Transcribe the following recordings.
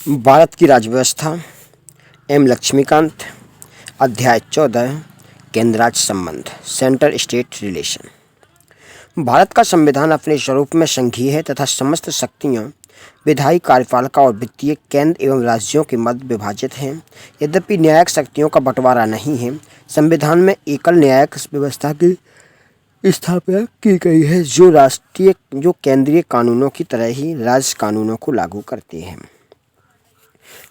भारत की राज्य व्यवस्था। एम लक्ष्मीकांत। अध्याय 14 केंद्र राज्य संबंध, सेंटर स्टेट रिलेशन। भारत का संविधान अपने स्वरूप में संघीय है तथा समस्त शक्तियाँ विधायी, कार्यपालिका और वित्तीय केंद्र एवं राज्यों के मध्य विभाजित हैं। यद्यपि न्यायिक शक्तियों का बंटवारा नहीं है, संविधान में एकल न्यायिक व्यवस्था की स्थापना की गई है जो केंद्रीय कानूनों की तरह ही राज्य कानूनों को लागू करती है।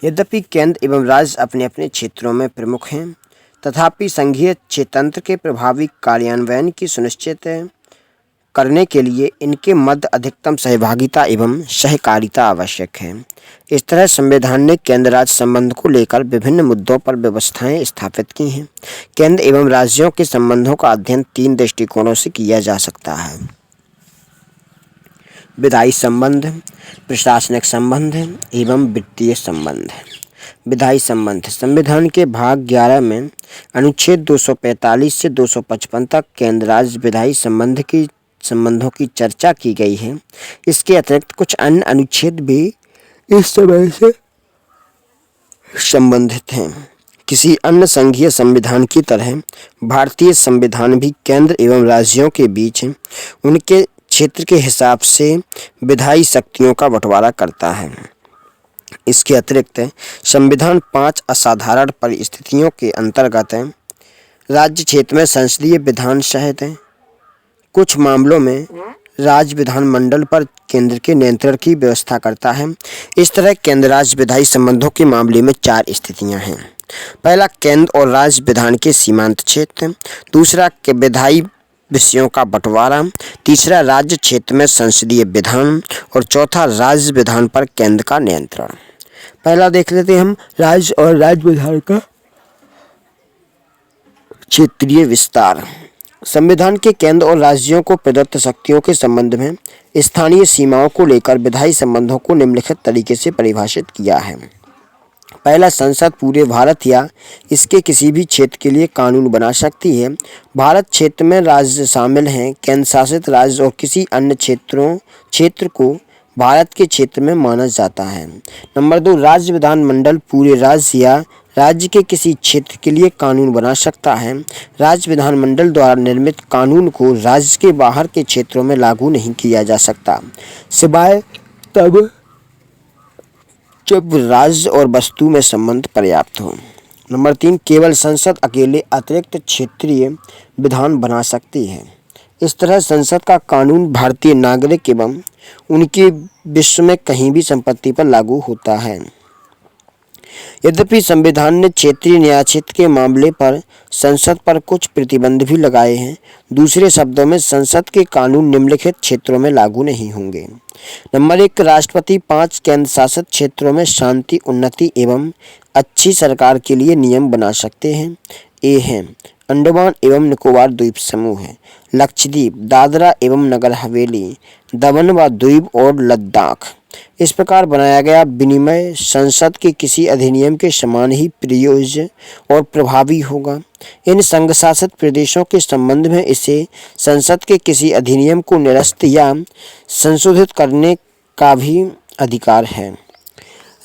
यद्यपि केंद्र एवं राज्य अपने अपने क्षेत्रों में प्रमुख हैं, तथापि संघीय क्षेत्रतंत्र के प्रभावी कार्यान्वयन की सुनिश्चित करने के लिए इनके मध्य अधिकतम सहभागिता एवं सहकारिता आवश्यक है। इस तरह संविधान ने केंद्र राज्य संबंध को लेकर विभिन्न मुद्दों पर व्यवस्थाएं स्थापित की हैं। केंद्र एवं राज्यों के संबंधों का अध्ययन 3 दृष्टिकोणों से किया जा सकता है: विधायी संबंध, प्रशासनिक संबंध एवं वित्तीय संबंध। विधायी संबंध। संविधान के भाग 11 में अनुच्छेद 245 से 255 तक केंद्र राज्य विधायी संबंधों की चर्चा की गई है। इसके अतिरिक्त कुछ अन्य अनुच्छेद भी इस समय से संबंधित हैं। किसी अन्य संघीय संविधान की तरह भारतीय संविधान भी केंद्र एवं राज्यों के बीच उनके क्षेत्र के हिसाब से विधायी शक्तियों का बंटवारा करता है। इसके अतिरिक्त संविधान 5 असाधारण परिस्थितियों के अंतर्गत राज्य क्षेत्र में संसदीय विधान सहित कुछ मामलों में राज्य विधानमंडल पर केंद्र के नियंत्रण की व्यवस्था करता है। इस तरह केंद्र राज्य विधायी संबंधों के मामले में 4 स्थितियां हैं। पहला, केंद्र और राज्य विधान के सीमांत क्षेत्र। दूसरा, विधायी विषयों का बंटवारा। तीसरा, राज्य क्षेत्र में संसदीय विधान। और चौथा, राज्य विधान पर केंद्र का नियंत्रण। पहला देख लेते हैं हम राज्य और राज्य विधान का क्षेत्रीय विस्तार। संविधान के केंद्र और राज्यों को प्रदत्त शक्तियों के संबंध में स्थानीय सीमाओं को लेकर विधायी संबंधों को निम्नलिखित तरीके से परिभाषित किया है। पहला, संसद पूरे भारत या इसके किसी भी क्षेत्र के लिए कानून बना सकती है। भारत क्षेत्र में राज्य शामिल हैं। केंद्र शासित राज्य और किसी अन्य क्षेत्र को भारत के क्षेत्र में माना जाता है। नंबर 2, राज्य विधानमंडल पूरे राज्य या राज्य के किसी क्षेत्र के लिए कानून बना सकता है। राज्य विधानमंडल द्वारा निर्मित कानून को राज्य के बाहर के क्षेत्रों में लागू नहीं किया जा सकता, सिवाय तब जब राज्य और वस्तु में संबंध पर्याप्त हो। नंबर 3, केवल संसद अकेले अतिरिक्त क्षेत्रीय विधान बना सकती है। इस तरह संसद का कानून भारतीय नागरिक एवं उनके विश्व में कहीं भी संपत्ति पर लागू होता है। यद्यपि संविधान ने क्षेत्रीय न्यायक्षेत्र के मामले पर संसद पर कुछ प्रतिबंध भी लगाए हैं। दूसरे शब्दों में संसद के कानून निम्नलिखित क्षेत्रों में लागू नहीं होंगे। नंबर 1, राष्ट्रपति 5 केंद्र शासित क्षेत्रों में शांति, उन्नति एवं अच्छी सरकार के लिए नियम बना सकते हैं। ए हैं अंडमान एवं निकोबार द्वीप समूह है, लक्षद्वीप, दादरा एवं नगर हवेली, दमन व दीव और लद्दाख। इस प्रकार बनाया गया विनिमय संसद के किसी अधिनियम के समान ही प्रयोज्य और प्रभावी होगा। इन संघ शासित प्रदेशों के संबंध में इसे संसद के किसी अधिनियम को निरस्त या संशोधित करने का भी अधिकार है।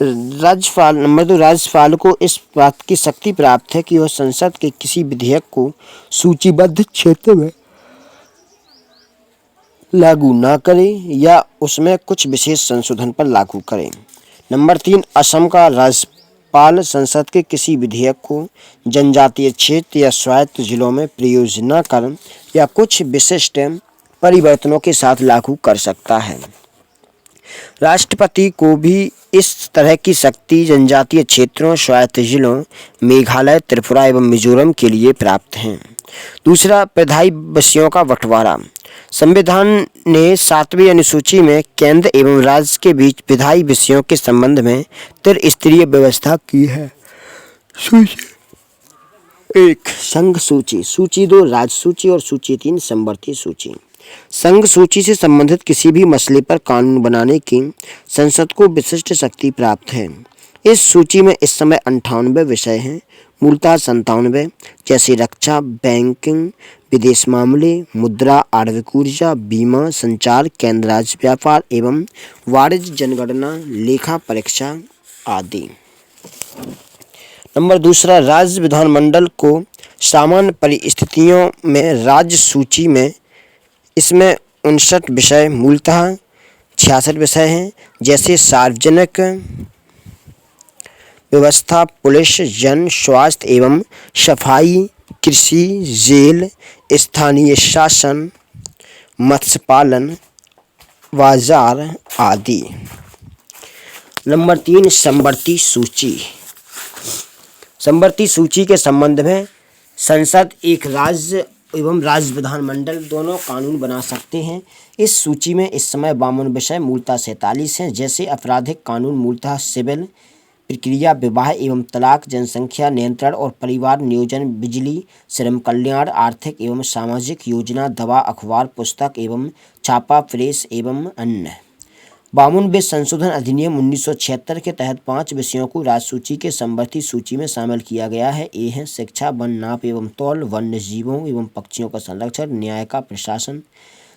राज्यपाल। नंबर 2, राज्यपाल को इस बात की शक्ति प्राप्त है कि वह संसद के किसी विधेयक को सूचीबद्ध क्षेत्र में लागू ना करे या उसमें कुछ विशेष संशोधन पर लागू करे। नंबर 3, असम का राज्यपाल संसद के किसी विधेयक को जनजातीय क्षेत्र या स्वायत्त जिलों में प्रयोग न कर या कुछ विशिष्ट परिवर्तनों के साथ लागू कर सकता है। राष्ट्रपति को भी इस तरह की शक्ति जनजातीय क्षेत्रों, स्वायत्त जिलों, मेघालय, त्रिपुरा एवं मिजोरम के लिए प्राप्त है। दूसरा, विधायी विषयों का बंटवारा। संविधान ने 7वीं अनुसूची में केंद्र एवं राज्य के बीच विधायी विषयों के संबंध में त्रिस्तरीय व्यवस्था की है। सूची 1, संघ सूची। सूची 2, राज्य सूची। और सूची 3, समवर्ती सूची। संघ सूची से संबंधित किसी भी मसले पर कानून बनाने की संसद को विशिष्ट शक्ति प्राप्त है। इस सूची में इस समय 98 विषय हैं, मूलतः 97, जैसे रक्षा, बैंकिंग, विदेश मामले, मुद्रा, आणविक ऊर्जा, बीमा, संचार, केंद्र राज्य व्यापार एवं वाणिज्य, जनगणना, लेखा परीक्षा, आदि। नंबर दूसरा, राज्य विधानमंडल को सामान्य परिस्थितियों में राज्य सूची में इसमें 59 विषय मूलतः 66 विषय हैं, जैसे सार्वजनिक व्यवस्था, पुलिस, जन स्वास्थ्य एवं सफाई, कृषि, जेल, स्थानीय शासन, मत्स्य पालन, बाजार आदि। नंबर 3, समवर्ती सूची। समवर्ती सूची के संबंध में संसद एक राज्य एवं राज्य विधानमंडल दोनों कानून बना सकते हैं। इस सूची में इस समय 52 विषय मूलतः 47 हैं, जैसे आपराधिक कानून मूलतः सिविल प्रक्रिया, विवाह एवं तलाक, जनसंख्या नियंत्रण और परिवार नियोजन, बिजली, श्रम कल्याण, आर्थिक एवं सामाजिक योजना, दवा, अखबार, पुस्तक एवं छापा, प्रेस एवं अन्य। 52वें संशोधन अधिनियम 1976 के तहत 5 विषयों को राजसूची के समवर्ती सूची में शामिल किया गया है। ये हैं शिक्षा, वन, नाप एवं तौल, वन्य जीवों एवं पक्षियों का संरक्षण, न्याय का प्रशासन,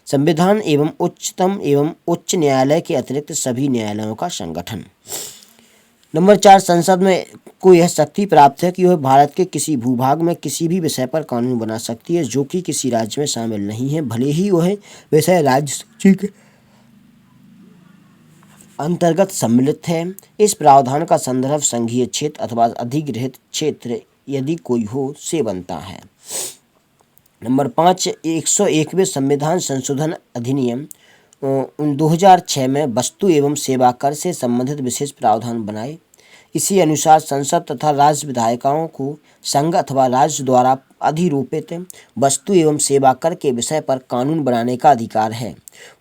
संविधान एवं उच्चतम एवं उच्च न्यायालय के अतिरिक्त सभी न्यायालयों का संगठन। नंबर 4, संसद में को यह शक्ति प्राप्त है कि वह भारत के किसी भूभाग में किसी भी विषय पर कानून बना सकती है जो कि किसी राज्य में शामिल नहीं है, भले ही वह विषय राज्य सूची के अंतर्गत सम्मिलित है। इस प्रावधान का संदर्भ संघीय क्षेत्र अथवा अधिगृहित क्षेत्र यदि कोई हो से बनता है। नंबर 5, 101वें संविधान संशोधन अधिनियम 2006 में वस्तु एवं सेवा कर से संबंधित विशेष प्रावधान बनाए। इसी अनुसार संसद तथा राज्य विधायिकाओं को संघ अथवा राज्य द्वारा अधिरोपित वस्तु एवं सेवा कर के विषय पर कानून बनाने का अधिकार है।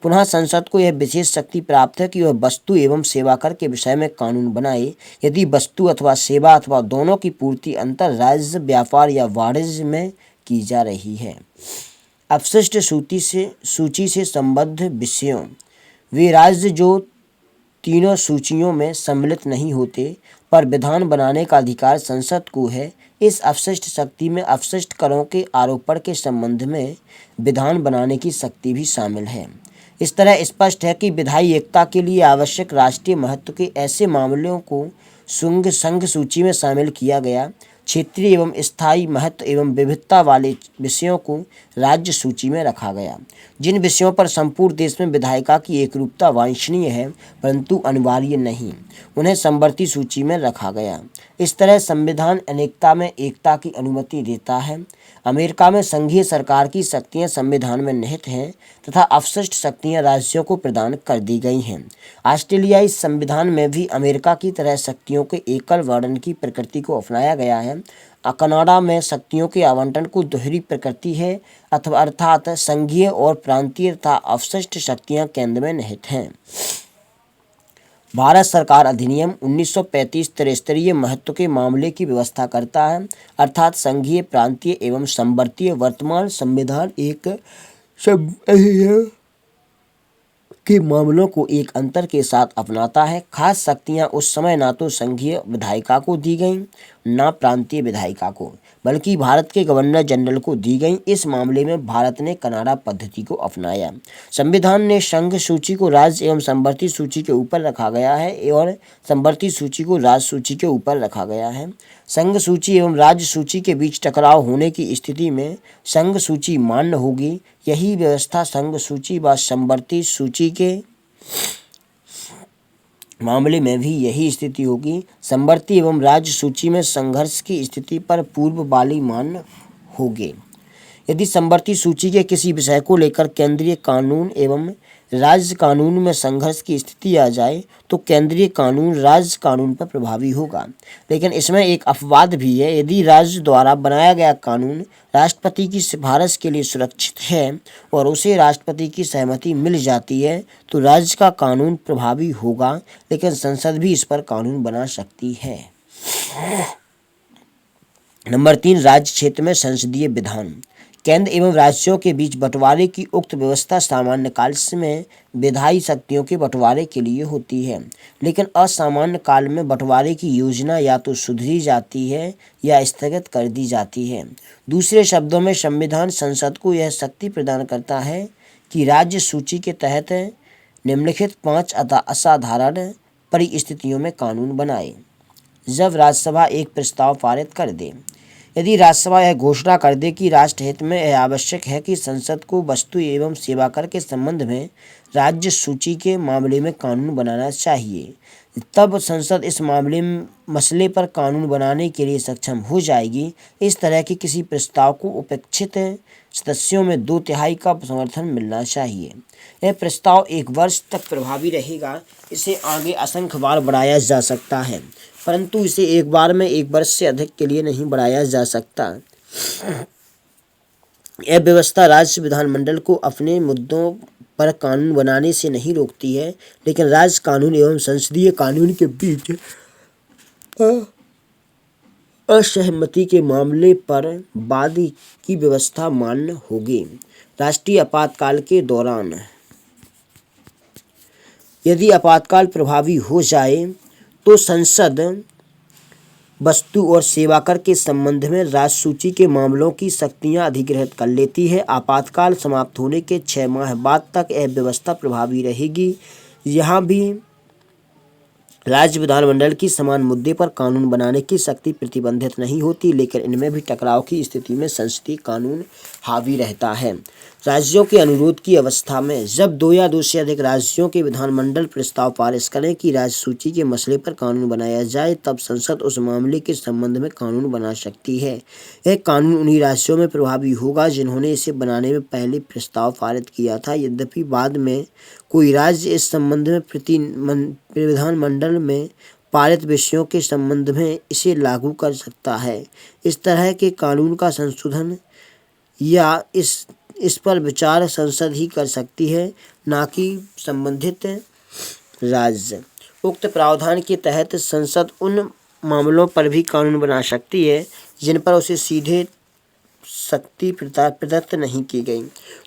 पुनः संसद को यह विशेष शक्ति प्राप्त है कि वह वस्तु एवं सेवा कर के विषय में कानून बनाए यदि वस्तु अथवा सेवा अथवा दोनों की पूर्ति अंतर राज्य व्यापार या वाणिज्य में की जा रही है। अपशिष्ट सूची से संबद्ध विषयों, वे राज्य जो तीनों सूचियों में सम्मिलित नहीं होते पर विधान बनाने का अधिकार संसद को है। इस अपशिष्ट शक्ति में अपशिष्ट करों के आरोपण के संबंध में विधान बनाने की शक्ति भी शामिल है। इस तरह स्पष्ट है कि विधायी एकता के लिए आवश्यक राष्ट्रीय महत्व के ऐसे मामलों को संघ सूची में शामिल किया गया। क्षेत्रीय एवं स्थायी महत्व एवं विविधता वाले विषयों को राज्य सूची में रखा गया। जिन विषयों पर संपूर्ण देश में विधायिका की एकरूपता वांछनीय है परंतु अनिवार्य नहीं, उन्हें समवर्ती सूची में रखा गया। इस तरह संविधान अनेकता में एकता की अनुमति देता है। अमेरिका में संघीय सरकार की शक्तियां संविधान में निहित हैं तथा अपशिष्ट शक्तियां राज्यों को प्रदान कर दी गई हैं। ऑस्ट्रेलियाई संविधान में भी अमेरिका की तरह शक्तियों के एकल वर्णन की प्रकृति को अपनाया गया है। कनाडा में शक्तियों के आवंटन को दोहरी प्रकृति है अथवा अर्थात संघीय और प्रांतीय तथा अपशिष्ट शक्तियां केंद्र में निहित हैं। भारत सरकार अधिनियम 1935 त्रिस्तरीय महत्व के मामले की व्यवस्था करता है, अर्थात संघीय, प्रांतीय एवं समवर्तीय। वर्तमान संविधान एक के मामलों को एक अंतर के साथ अपनाता है। खास शक्तियां उस समय ना तो संघीय विधायिका को दी गईं ना प्रांतीय विधायिका को, बल्कि भारत के गवर्नर जनरल को दी गईं। इस मामले में भारत ने कनाडा पद्धति को अपनाया। संविधान ने संघ सूची को राज्य एवं समवर्ती सूची के ऊपर रखा गया है और समवर्ती सूची को राज्य सूची के ऊपर रखा गया है। संघ सूची एवं राज्य सूची के बीच टकराव होने की स्थिति में संघ सूची मान्य होगी। यही व्यवस्था संघ सूची व समवर्ती सूची के मामले में भी यही स्थिति होगी। समवर्ती एवं राज्य सूची में संघर्ष की स्थिति पर पूर्व वाली मान्य होगी। यदि समवर्ती सूची के किसी विषय को लेकर केंद्रीय कानून एवं राज्य कानून में संघर्ष की स्थिति आ जाए तो केंद्रीय कानून राज्य कानून पर प्रभावी होगा। लेकिन इसमें एक अपवाद भी है। यदि राज्य द्वारा बनाया गया कानून राष्ट्रपति की सिफारिश के लिए सुरक्षित है और उसे राष्ट्रपति की सहमति मिल जाती है तो राज्य का कानून प्रभावी होगा, लेकिन संसद भी इस पर कानून बना सकती है। नंबर 3, राज्य क्षेत्र में संसदीय विधान। केंद्र एवं राज्यों के बीच बंटवारे की उक्त व्यवस्था सामान्य काल में विधायी शक्तियों के बंटवारे के लिए होती है, लेकिन असामान्य काल में बंटवारे की योजना या तो सुधरी जाती है या स्थगित कर दी जाती है। दूसरे शब्दों में संविधान संसद को यह शक्ति प्रदान करता है कि राज्य सूची के तहत निम्नलिखित 5 असाधारण परिस्थितियों में कानून बनाए। जब राज्यसभा एक प्रस्ताव पारित कर दे, यदि राज्यसभा यह घोषणा कर दे कि राष्ट्र हित में यह आवश्यक है कि संसद को वस्तु एवं सेवा कर के संबंध में राज्य सूची के मामले में कानून बनाना चाहिए, तब संसद इस मसले पर कानून बनाने के लिए सक्षम हो जाएगी। इस तरह के किसी प्रस्ताव को उपेक्षित सदस्यों में 2/3 का समर्थन मिलना चाहिए। यह प्रस्ताव 1 वर्ष तक प्रभावी रहेगा। इसे आगे असंख्य बार बढ़ाया जा सकता है, परंतु इसे एक बार में 1 वर्ष से अधिक के लिए नहीं बढ़ाया जा सकता। यह व्यवस्था राज्य विधानमंडल को अपने मुद्दों पर कानून बनाने से नहीं रोकती है, लेकिन राज्य कानून एवं संसदीय कानून के बीच असहमति के मामले पर वाद की व्यवस्था मान्य होगी। राष्ट्रीय आपातकाल के दौरान यदि आपातकाल प्रभावी हो जाए तो संसद वस्तु और सेवा कर के संबंध में राज्य सूची के मामलों की शक्तियां अधिग्रहित कर लेती है। आपातकाल समाप्त होने के 6 माह बाद तक यह व्यवस्था प्रभावी रहेगी। यहाँ भी राज्य विधानमंडल की समान मुद्दे पर कानून बनाने की शक्ति प्रतिबंधित नहीं होती, लेकिन इनमें भी टकराव की स्थिति में संसदीय कानून हावी रहता है। राज्यों के अनुरोध की अवस्था में जब 2 या 2 से अधिक राज्यों के विधानमंडल प्रस्ताव पारित करें कि राज्य सूची के मसले पर कानून बनाया जाए, तब संसद उस मामले के संबंध में कानून बना सकती है। यह कानून उन्हीं राज्यों में प्रभावी होगा जिन्होंने इसे बनाने में पहले प्रस्ताव पारित किया था। यद्यपि बाद में कोई राज्य इस संबंध में विधानमंडल में पारित विषयों के संबंध में इसे लागू कर सकता है। इस तरह के कानून का संशोधन या इस पर विचार संसद ही कर सकती है, ना कि संबंधित राज्य। उक्त प्रावधान के तहत संसद उन मामलों पर भी कानून बना सकती है जिन पर उसे सीधे शक्ति प्रदत्त नहीं की गई।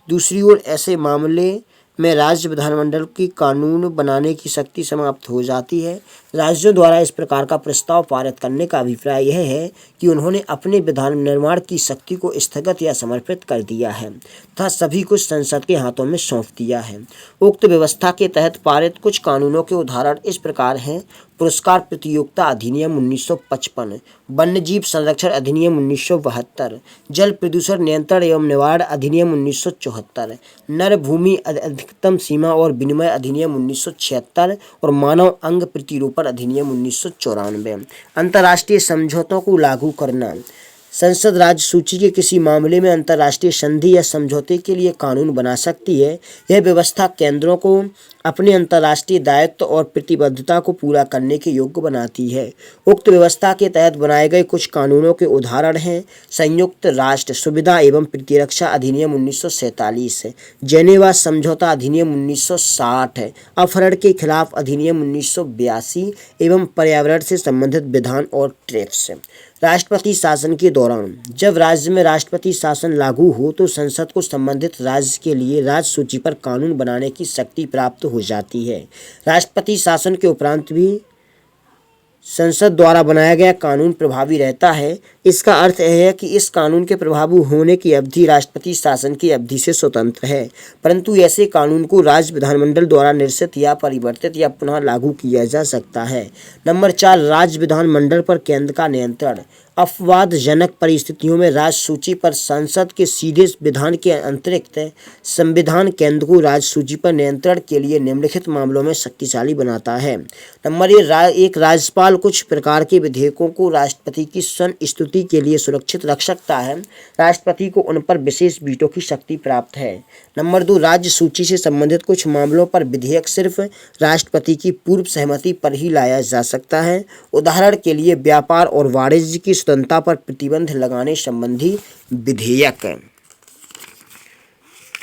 दूसरी ओर ऐसे मामले में राज्य विधानमंडल की कानून बनाने की शक्ति समाप्त हो जाती है। राज्यों द्वारा इस प्रकार का प्रस्ताव पारित करने का अभिप्राय यह है कि उन्होंने अपने विधान निर्माण की शक्ति को स्थगित या समर्पित कर दिया है तथा सभी कुछ संसद के हाथों में सौंप दिया है। उक्त व्यवस्था के तहत पारित कुछ कानूनों के उदाहरण इस प्रकार हैं: पुरस्कार प्रतियोगिता अधिनियम 1955, वन्यजीव संरक्षण अधिनियम 1972, जल प्रदूषण नियंत्रण एवं निवारण अधिनियम 1974, नर भूमि अधिकतम सीमा और विनिमय अधिनियम 1976 और मानव अंग प्रतिरूपण अधिनियम 1994। अंतर्राष्ट्रीय समझौतों को लागू करना। संसद राज्य सूची के किसी मामले में अंतर्राष्ट्रीय संधि या समझौते के लिए कानून बना सकती है। यह व्यवस्था केंद्रों को अपने अंतर्राष्ट्रीय दायित्व और प्रतिबद्धता को पूरा करने के योग्य बनाती है। उक्त व्यवस्था के तहत बनाए गए कुछ कानूनों के उदाहरण हैं: संयुक्त राष्ट्र सुविधा एवं प्रतिरक्षा अधिनियम 1947, जेनेवा समझौता अधिनियम 1960, अपहरण के खिलाफ अधिनियम 1982 एवं पर्यावरण से संबंधित विधान और ट्रिप्स। राष्ट्रपति शासन के दौरान जब राज्य में राष्ट्रपति शासन लागू हो तो संसद को संबंधित राज्य के लिए राज्य सूची पर कानून बनाने की शक्ति प्राप्त हो जाती है। राष्ट्रपति शासन के उपरांत भी संसद द्वारा बनाया गया कानून प्रभावी रहता है। इसका अर्थ यह है कि इस कानून के प्रभावी होने की अवधि राष्ट्रपति शासन की अवधि से स्वतंत्र है, परंतु ऐसे कानून को राज्य विधानमंडल द्वारा निरसित या परिवर्तित या पुनः लागू किया जा सकता है। नंबर 4, राज्य विधानमंडल पर केंद्र का नियंत्रण। अपवादजनक परिस्थितियों में राज्य सूची पर संसद के सीधे विधान के अतिरिक्त संविधान केंद्र को राज्य सूची पर नियंत्रण के लिए निम्नलिखित मामलों में शक्तिशाली बनाता है। नंबर 1, राज्यपाल कुछ प्रकार के विधेयकों को राष्ट्रपति की संस्तुति के लिए सुरक्षित रख सकता है। राष्ट्रपति को उन पर विशेष वीटो की शक्ति प्राप्त है। नंबर 2, राज्य सूची से संबंधित कुछ मामलों पर विधेयक सिर्फ राष्ट्रपति की पूर्व सहमति पर ही लाया जा सकता है। उदाहरण के लिए व्यापार और वाणिज्य की स्वतंत्रता पर प्रतिबंध लगाने संबंधी विधेयक।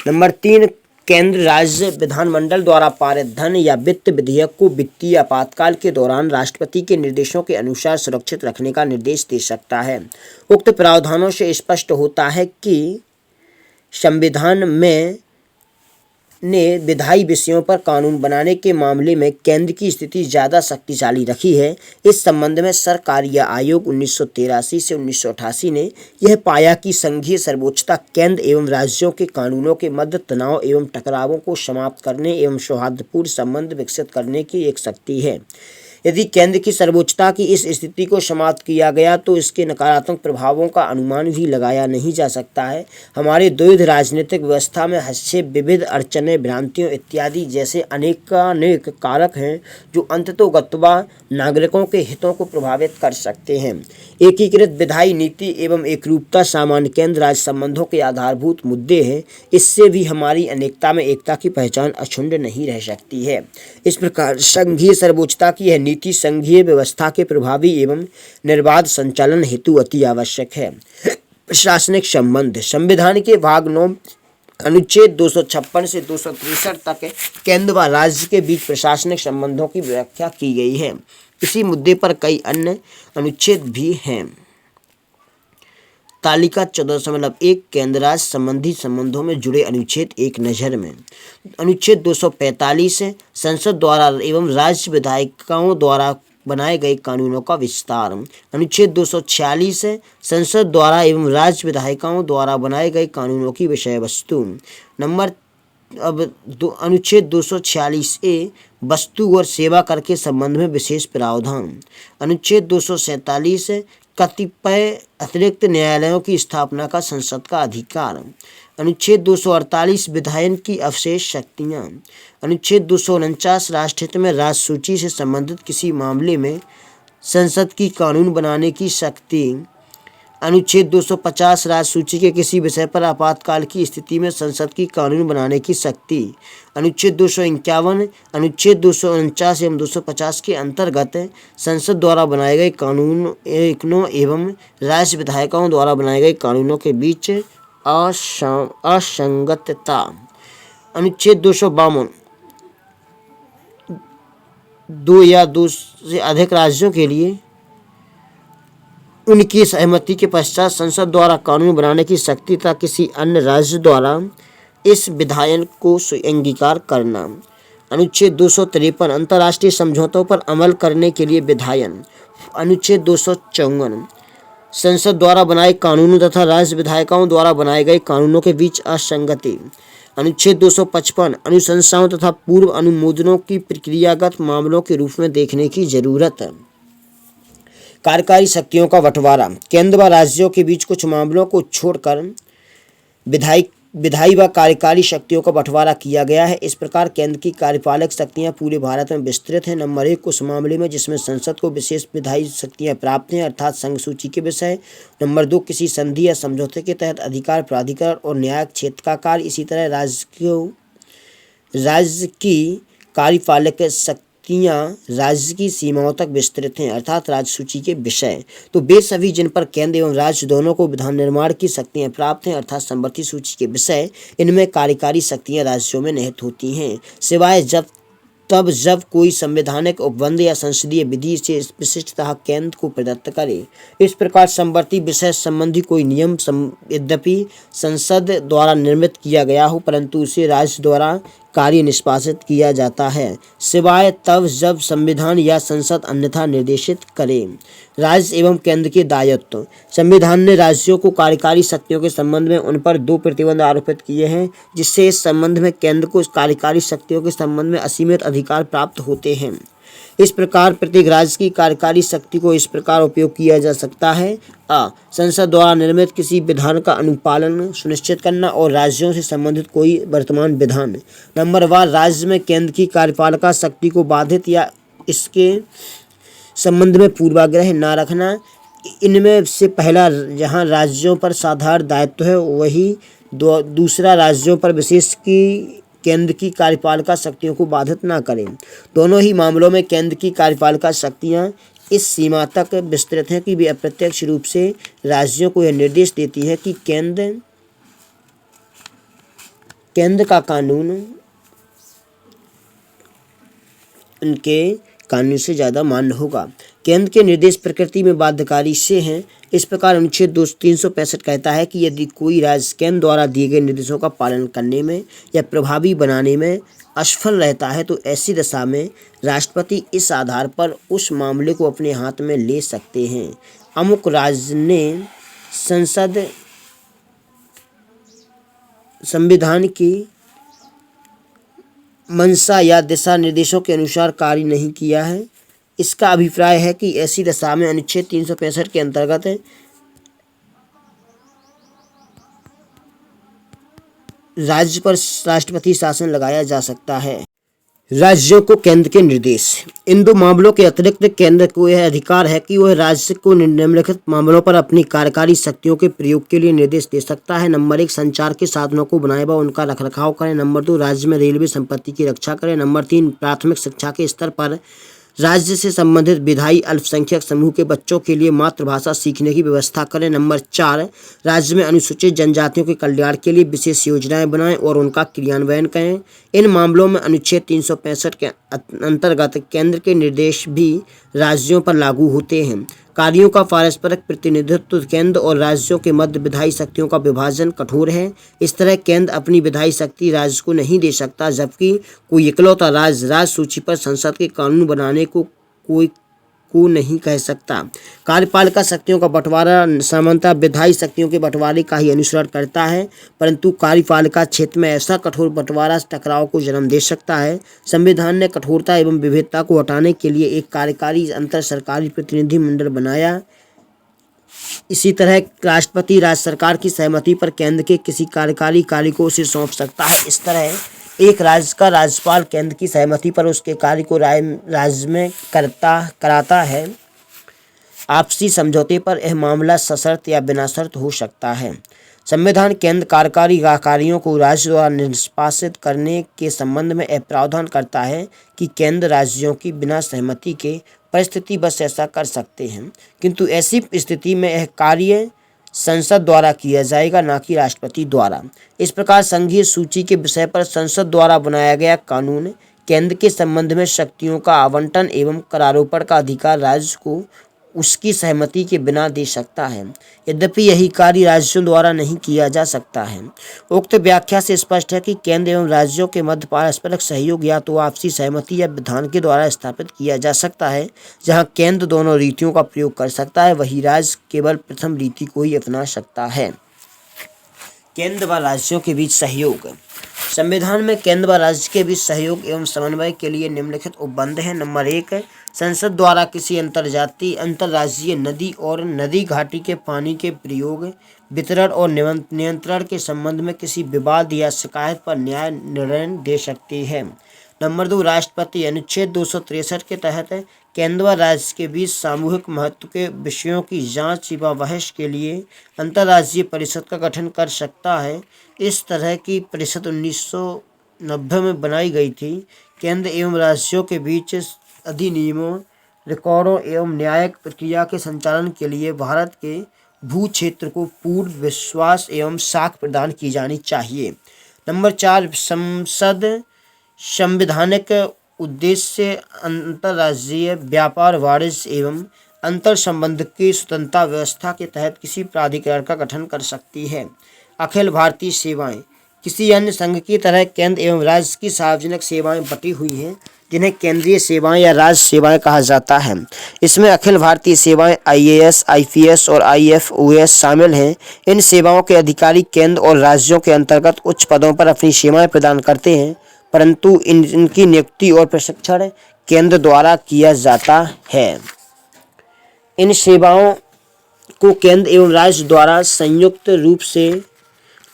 नंबर 3, केंद्र राज्य विधानमंडल द्वारा पारित धन या वित्त विधेयक को वित्तीय आपातकाल के दौरान राष्ट्रपति के निर्देशों के अनुसार सुरक्षित रखने का निर्देश दे सकता है। उक्त प्रावधानों से स्पष्ट होता है कि संविधान में ने विधायी विषयों पर कानून बनाने के मामले में केंद्र की स्थिति ज़्यादा शक्तिशाली रखी है। इस संबंध में सरकारीय आयोग 1983 से 1988 ने यह पाया कि संघीय सर्वोच्चता केंद्र एवं राज्यों के कानूनों के मध्य तनाव एवं टकरावों को समाप्त करने एवं सौहार्दपूर्ण संबंध विकसित करने की एक शक्ति है। यदि केंद्र की सर्वोच्चता की इस स्थिति को समाप्त किया गया तो इसके नकारात्मक प्रभावों का अनुमान भी लगाया नहीं जा सकता है। हमारे द्वैध राजनीतिक व्यवस्था में हस्तक्षेप, विविध अड़चनें, भ्रांतियों इत्यादि जैसे अनेकानेक कारक हैं जो अंततोगत्वा नागरिकों के हितों को प्रभावित कर सकते हैं। एकीकृत विधायी नीति एवं एकरूपता सामान्य केंद्र राज्य संबंधों के आधारभूत मुद्दे हैं। इससे भी हमारी अनेकता में एकता की पहचान अक्षुण्ण नहीं रह सकती है। इस प्रकार संघीय सर्वोच्चता की यह नीति संघीय व्यवस्था के प्रभावी एवं निर्बाध संचालन हेतु अति आवश्यक है। प्रशासनिक संबंध। संविधान के भाग 9 अनुच्छेद 256 से 263 तक केंद्र व राज्य के बीच प्रशासनिक संबंधों की व्याख्या की गई है। इसी मुद्दे पर कई अन्य अनुच्छेद भी हैं। तालिका 14.1 केंद्र राज्य संबंधी संबंधों में जुड़े अनुच्छेद एक नज़र में। अनुच्छेद 245 संसद द्वारा एवं राज्य विधायिकाओं द्वारा बनाए गए कानूनों का विस्तार। अनुच्छेद 246 संसद द्वारा एवं राज्य विधायिकाओं द्वारा बनाए गए कानूनों की विषय वस्तु। अनुच्छेद 246A वस्तु और सेवा कर के संबंध में विशेष प्रावधान। अनुच्छेद 247 कतिपय अतिरिक्त न्यायालयों की स्थापना का संसद का अधिकार। अनुच्छेद 248 विधायन की अवशेष शक्तियाँ। अनुच्छेद 249 राष्ट्रहित में राज्य सूची से संबंधित किसी मामले में संसद की कानून बनाने की शक्ति। अनुच्छेद 250 राज्य सूची के किसी विषय पर आपातकाल की स्थिति में संसद की कानून बनाने की शक्ति। अनुच्छेद 251 अनुच्छेद 249 एवं 250 के अंतर्गत संसद द्वारा बनाए गए कानूनों एवं राज्य विधायिकाओं द्वारा बनाए गए कानूनों के बीच असंगतता। अनुच्छेद 252 दो या दो से अधिक राज्यों के लिए उनकी सहमति के पश्चात संसद द्वारा कानून बनाने की शक्ति तथा किसी अन्य राज्य द्वारा इस विधायन को अंगीकार करना। अनुच्छेद 253 अंतर्राष्ट्रीय समझौतों पर अमल करने के लिए विधायन। अनुच्छेद 254 संसद द्वारा बनाए कानूनों तथा राज्य विधायिकाओं द्वारा बनाए गए कानूनों के बीच असंगति। अनुच्छेद 255 अनुशंसाओं तथा पूर्व अनुमोदनों की प्रक्रियागत मामलों के रूप में देखने की जरूरत है। कार्यकारी शक्तियों का बंटवारा। केंद्र व राज्यों के बीच कुछ मामलों को छोड़कर विधायी व कार्यकारी शक्तियों का बंटवारा किया गया है। इस प्रकार केंद्र की कार्यपालक शक्तियां पूरे भारत में विस्तृत हैं। नंबर 1 उस मामले में जिसमें संसद को विशेष विधायी शक्तियां प्राप्त हैं अर्थात संघ सूची के विषय। नंबर 2 किसी संधि या समझौते के तहत अधिकार, प्राधिकार और न्यायिक क्षेत्र का कार्य। इसी तरह राज्य की कार्यपालक शक्तियां राज्य की सीमाओं तक विस्तृत हैं अर्थात राज्य सूची के विषय। तो वे सभी जिन पर केंद्र एवं राज्य दोनों को विधान निर्माण की शक्तियां प्राप्त हैं अर्थात समवर्ती सूची के विषय, इनमें कार्यकारी शक्तियां राज्यों में निहित होती हैं सिवाय जब कोई संवैधानिक उपबंध या संसदीय विधि से विशिष्टतः केंद्र को प्रदत्त करे। इस प्रकार समवर्ती विषय संबंधी कोई नियम यद्यपि संसद द्वारा निर्मित किया गया हो परंतु उसे राज्य द्वारा कार्य निष्पादित किया जाता है सिवाय तब जब संविधान या संसद अन्यथा निर्देशित करे। राज्य एवं केंद्र के दायित्व। संविधान ने राज्यों को कार्यकारी शक्तियों के संबंध में उन पर 2 प्रतिबंध आरोपित किए हैं जिससे इस संबंध में केंद्र को कार्यकारी शक्तियों के संबंध में असीमित अधिकार प्राप्त होते हैं। इस प्रकार प्रत्येक राज्य की कार्यकारी शक्ति को इस प्रकार उपयोग किया जा सकता है। संसद द्वारा निर्मित किसी विधान का अनुपालन सुनिश्चित करना और राज्यों से संबंधित कोई वर्तमान विधान। नंबर 1 राज्य में केंद्र की कार्यपालिका शक्ति को बाधित या इसके संबंध में पूर्वाग्रह न रखना। इनमें से पहला जहां राज्यों पर साधारण दायित्व है वही दूसरा राज्यों पर विशेष की केंद्र की कार्यपालिका शक्तियों को बाधित न करें। दोनों ही मामलों में केंद्र की कार्यपालिका शक्तियां इस सीमा तक विस्तृत हैं कि वे अप्रत्यक्ष रूप से राज्यों को यह निर्देश देती है कि केंद्र का कानून उनके कानून से ज़्यादा मान्य होगा। केंद्र के निर्देश प्रकृति में बाध्यकारी से हैं। इस प्रकार अनुच्छेद 365 कहता है कि यदि कोई राज्य केंद्र द्वारा दिए गए निर्देशों का पालन करने में या प्रभावी बनाने में असफल रहता है तो ऐसी दशा में राष्ट्रपति इस आधार पर उस मामले को अपने हाथ में ले सकते हैं। अमुक राज्य ने संसद संविधान की मंशा या दिशा निर्देशों के अनुसार कार्य नहीं किया है। इसका अभिप्राय है कि ऐसी दशा में अनुच्छेद 365 के अंतर्गत राज्य पर राष्ट्रपति शासन लगाया जा सकता है। राज्यों को केंद्र के निर्देश। इन दो मामलों के अतिरिक्त केंद्र को यह अधिकार है कि वह राज्य को निम्नलिखित मामलों पर अपनी कार्यकारी शक्तियों के प्रयोग के लिए निर्देश दे सकता है। नंबर 1, संचार के साधनों को बनाए व उनका रखरखाव करें। नंबर 2, राज्य में रेलवे संपत्ति की रक्षा करें। नंबर 3, प्राथमिक शिक्षा के स्तर पर राज्य से संबंधित विधायी अल्पसंख्यक समूह के बच्चों के लिए मातृभाषा सीखने की व्यवस्था करें। नंबर 4, राज्य में अनुसूचित जनजातियों के कल्याण के लिए विशेष योजनाएं बनाएं और उनका क्रियान्वयन करें। इन मामलों में अनुच्छेद 365 के अंतर्गत केंद्र के निर्देश भी राज्यों पर लागू होते हैं। कार्यों का पारस्परिक प्रतिनिधित्व। केंद्र और राज्यों के मध्य विधायी शक्तियों का विभाजन कठोर है। इस तरह केंद्र अपनी विधायी शक्ति राज्य को नहीं दे सकता, जबकि कोई इकलौता राज्य सूची पर संसद के कानून बनाने को नहीं कह सकता। कार्यपालिका शक्तियों का बंटवारा सामान्यतः विधायी शक्तियों के बंटवारे का ही अनुसरण करता है, परंतु कार्यपालिका क्षेत्र में ऐसा कठोर बंटवारा टकराव को जन्म दे सकता है। संविधान ने कठोरता एवं विविधता को हटाने के लिए एक कार्यकारी अंतर सरकारी प्रतिनिधि मंडल बनाया। इसी तरह राष्ट्रपति राज्य सरकार की सहमति पर केंद्र के किसी कार्यकारी कार्य को उसे सौंप सकता है। इस तरह एक राज्य का राज्यपाल केंद्र की सहमति पर उसके कार्य को राज्य में कराता है। आपसी समझौते पर यह मामला सशर्त या बिना शर्त हो सकता है। संविधान केंद्र कार्यकारी कार्यों को राज्य द्वारा निष्पादित करने के संबंध में यह प्रावधान करता है कि केंद्र राज्यों की बिना सहमति के परिस्थिति बस ऐसा कर सकते हैं, किंतु ऐसी स्थिति में यह कार्य संसद द्वारा किया जाएगा, न कि राष्ट्रपति द्वारा। इस प्रकार संघीय सूची के विषय पर संसद द्वारा बनाया गया कानून केंद्र के संबंध में शक्तियों का आवंटन एवं करारोपण का अधिकार राज्य को उसकी सहमति के बिना दे सकता है। यद्यपि यही कार्य राज्यों द्वारा नहीं किया जा सकता है। उक्त व्याख्या से स्पष्ट है कि केंद्र एवं राज्यों के मध्य पारस्परिक सहयोग या तो आपसी सहमति या विधान के द्वारा स्थापित किया जा सकता है। जहां केंद्र दोनों रीतियों का प्रयोग कर सकता है, वही राज्य केवल प्रथम रीति को ही अपना सकता है। केंद्र व राज्यों के बीच सहयोग। संविधान में केंद्र व राज्य के बीच सहयोग एवं समन्वय के लिए निम्नलिखित उपबंध हैं। नंबर 1, संसद द्वारा किसी अंतर्राज्यीय नदी और नदी घाटी के पानी के प्रयोग, वितरण और नियंत्रण के संबंध में किसी विवाद या शिकायत पर न्याय निर्णय दे सकती है। नंबर 2, राष्ट्रपति अनुच्छेद 263 के तहत केंद्र व राज्य के बीच सामूहिक महत्व के विषयों की जांच व बहस के लिए अंतर्राज्यीय परिषद का गठन कर सकता है। इस तरह की परिषद 1990 में बनाई गई थी। केंद्र एवं राज्यों के बीच अधिनियमों, रिकॉर्डों एवं न्यायिक प्रक्रिया के संचालन के लिए भारत के भू क्षेत्र को पूर्ण विश्वास एवं साख प्रदान की जानी चाहिए। नंबर 4, संसद संवैधानिक उद्देश्य अंतर्राज्यीय व्यापार, वाणिज्य एवं अंतर संबंध की स्वतंत्रता व्यवस्था के तहत किसी प्राधिकरण का गठन कर सकती है। अखिल भारतीय सेवाएं। किसी अन्य संघ की तरह केंद्र एवं राज्य की सार्वजनिक सेवाएं बटी हुई हैं, जिन्हें केंद्रीय सेवाएं या राज्य सेवाएं कहा जाता है। इसमें अखिल भारतीय सेवाएं IAS, IPS और IFOS शामिल हैं। इन सेवाओं के अधिकारी केंद्र और राज्यों के अंतर्गत उच्च पदों पर अपनी सेवाएं प्रदान करते हैं, परंतु इनकी नियुक्ति और प्रशिक्षण केंद्र द्वारा किया जाता है। इन सेवाओं को केंद्र एवं राज्य द्वारा संयुक्त रूप से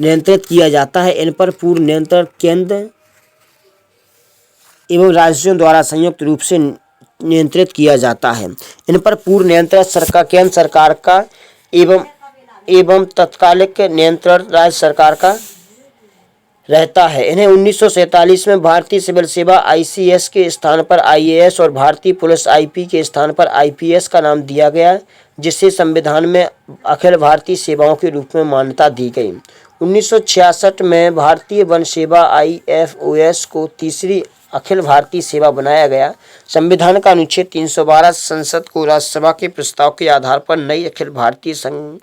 नियंत्रित किया जाता है। इन पर पूर्ण नियंत्रण केंद्र एवं राज्यों द्वारा संयुक्त रूप से नियंत्रित किया जाता है। इन पर पूर्ण नियंत्रण केंद्र सरकार का एवं तत्कालिक नियंत्रण राज्य सरकार का रहता है। इन्हें 1947 में भारतीय सिविल सेवा ICS के स्थान पर IAS और भारतीय पुलिस IP के स्थान पर IPS का नाम दिया गया, जिससे संविधान में अखिल भारतीय सेवाओं के रूप में मान्यता दी गई। 1966 में भारतीय वन सेवा IFOS को तीसरी अखिल भारतीय सेवा बनाया गया। संविधान का अनुच्छेद 312 संसद को राज्यसभा के प्रस्ताव के आधार पर नई अखिल भारतीय संघ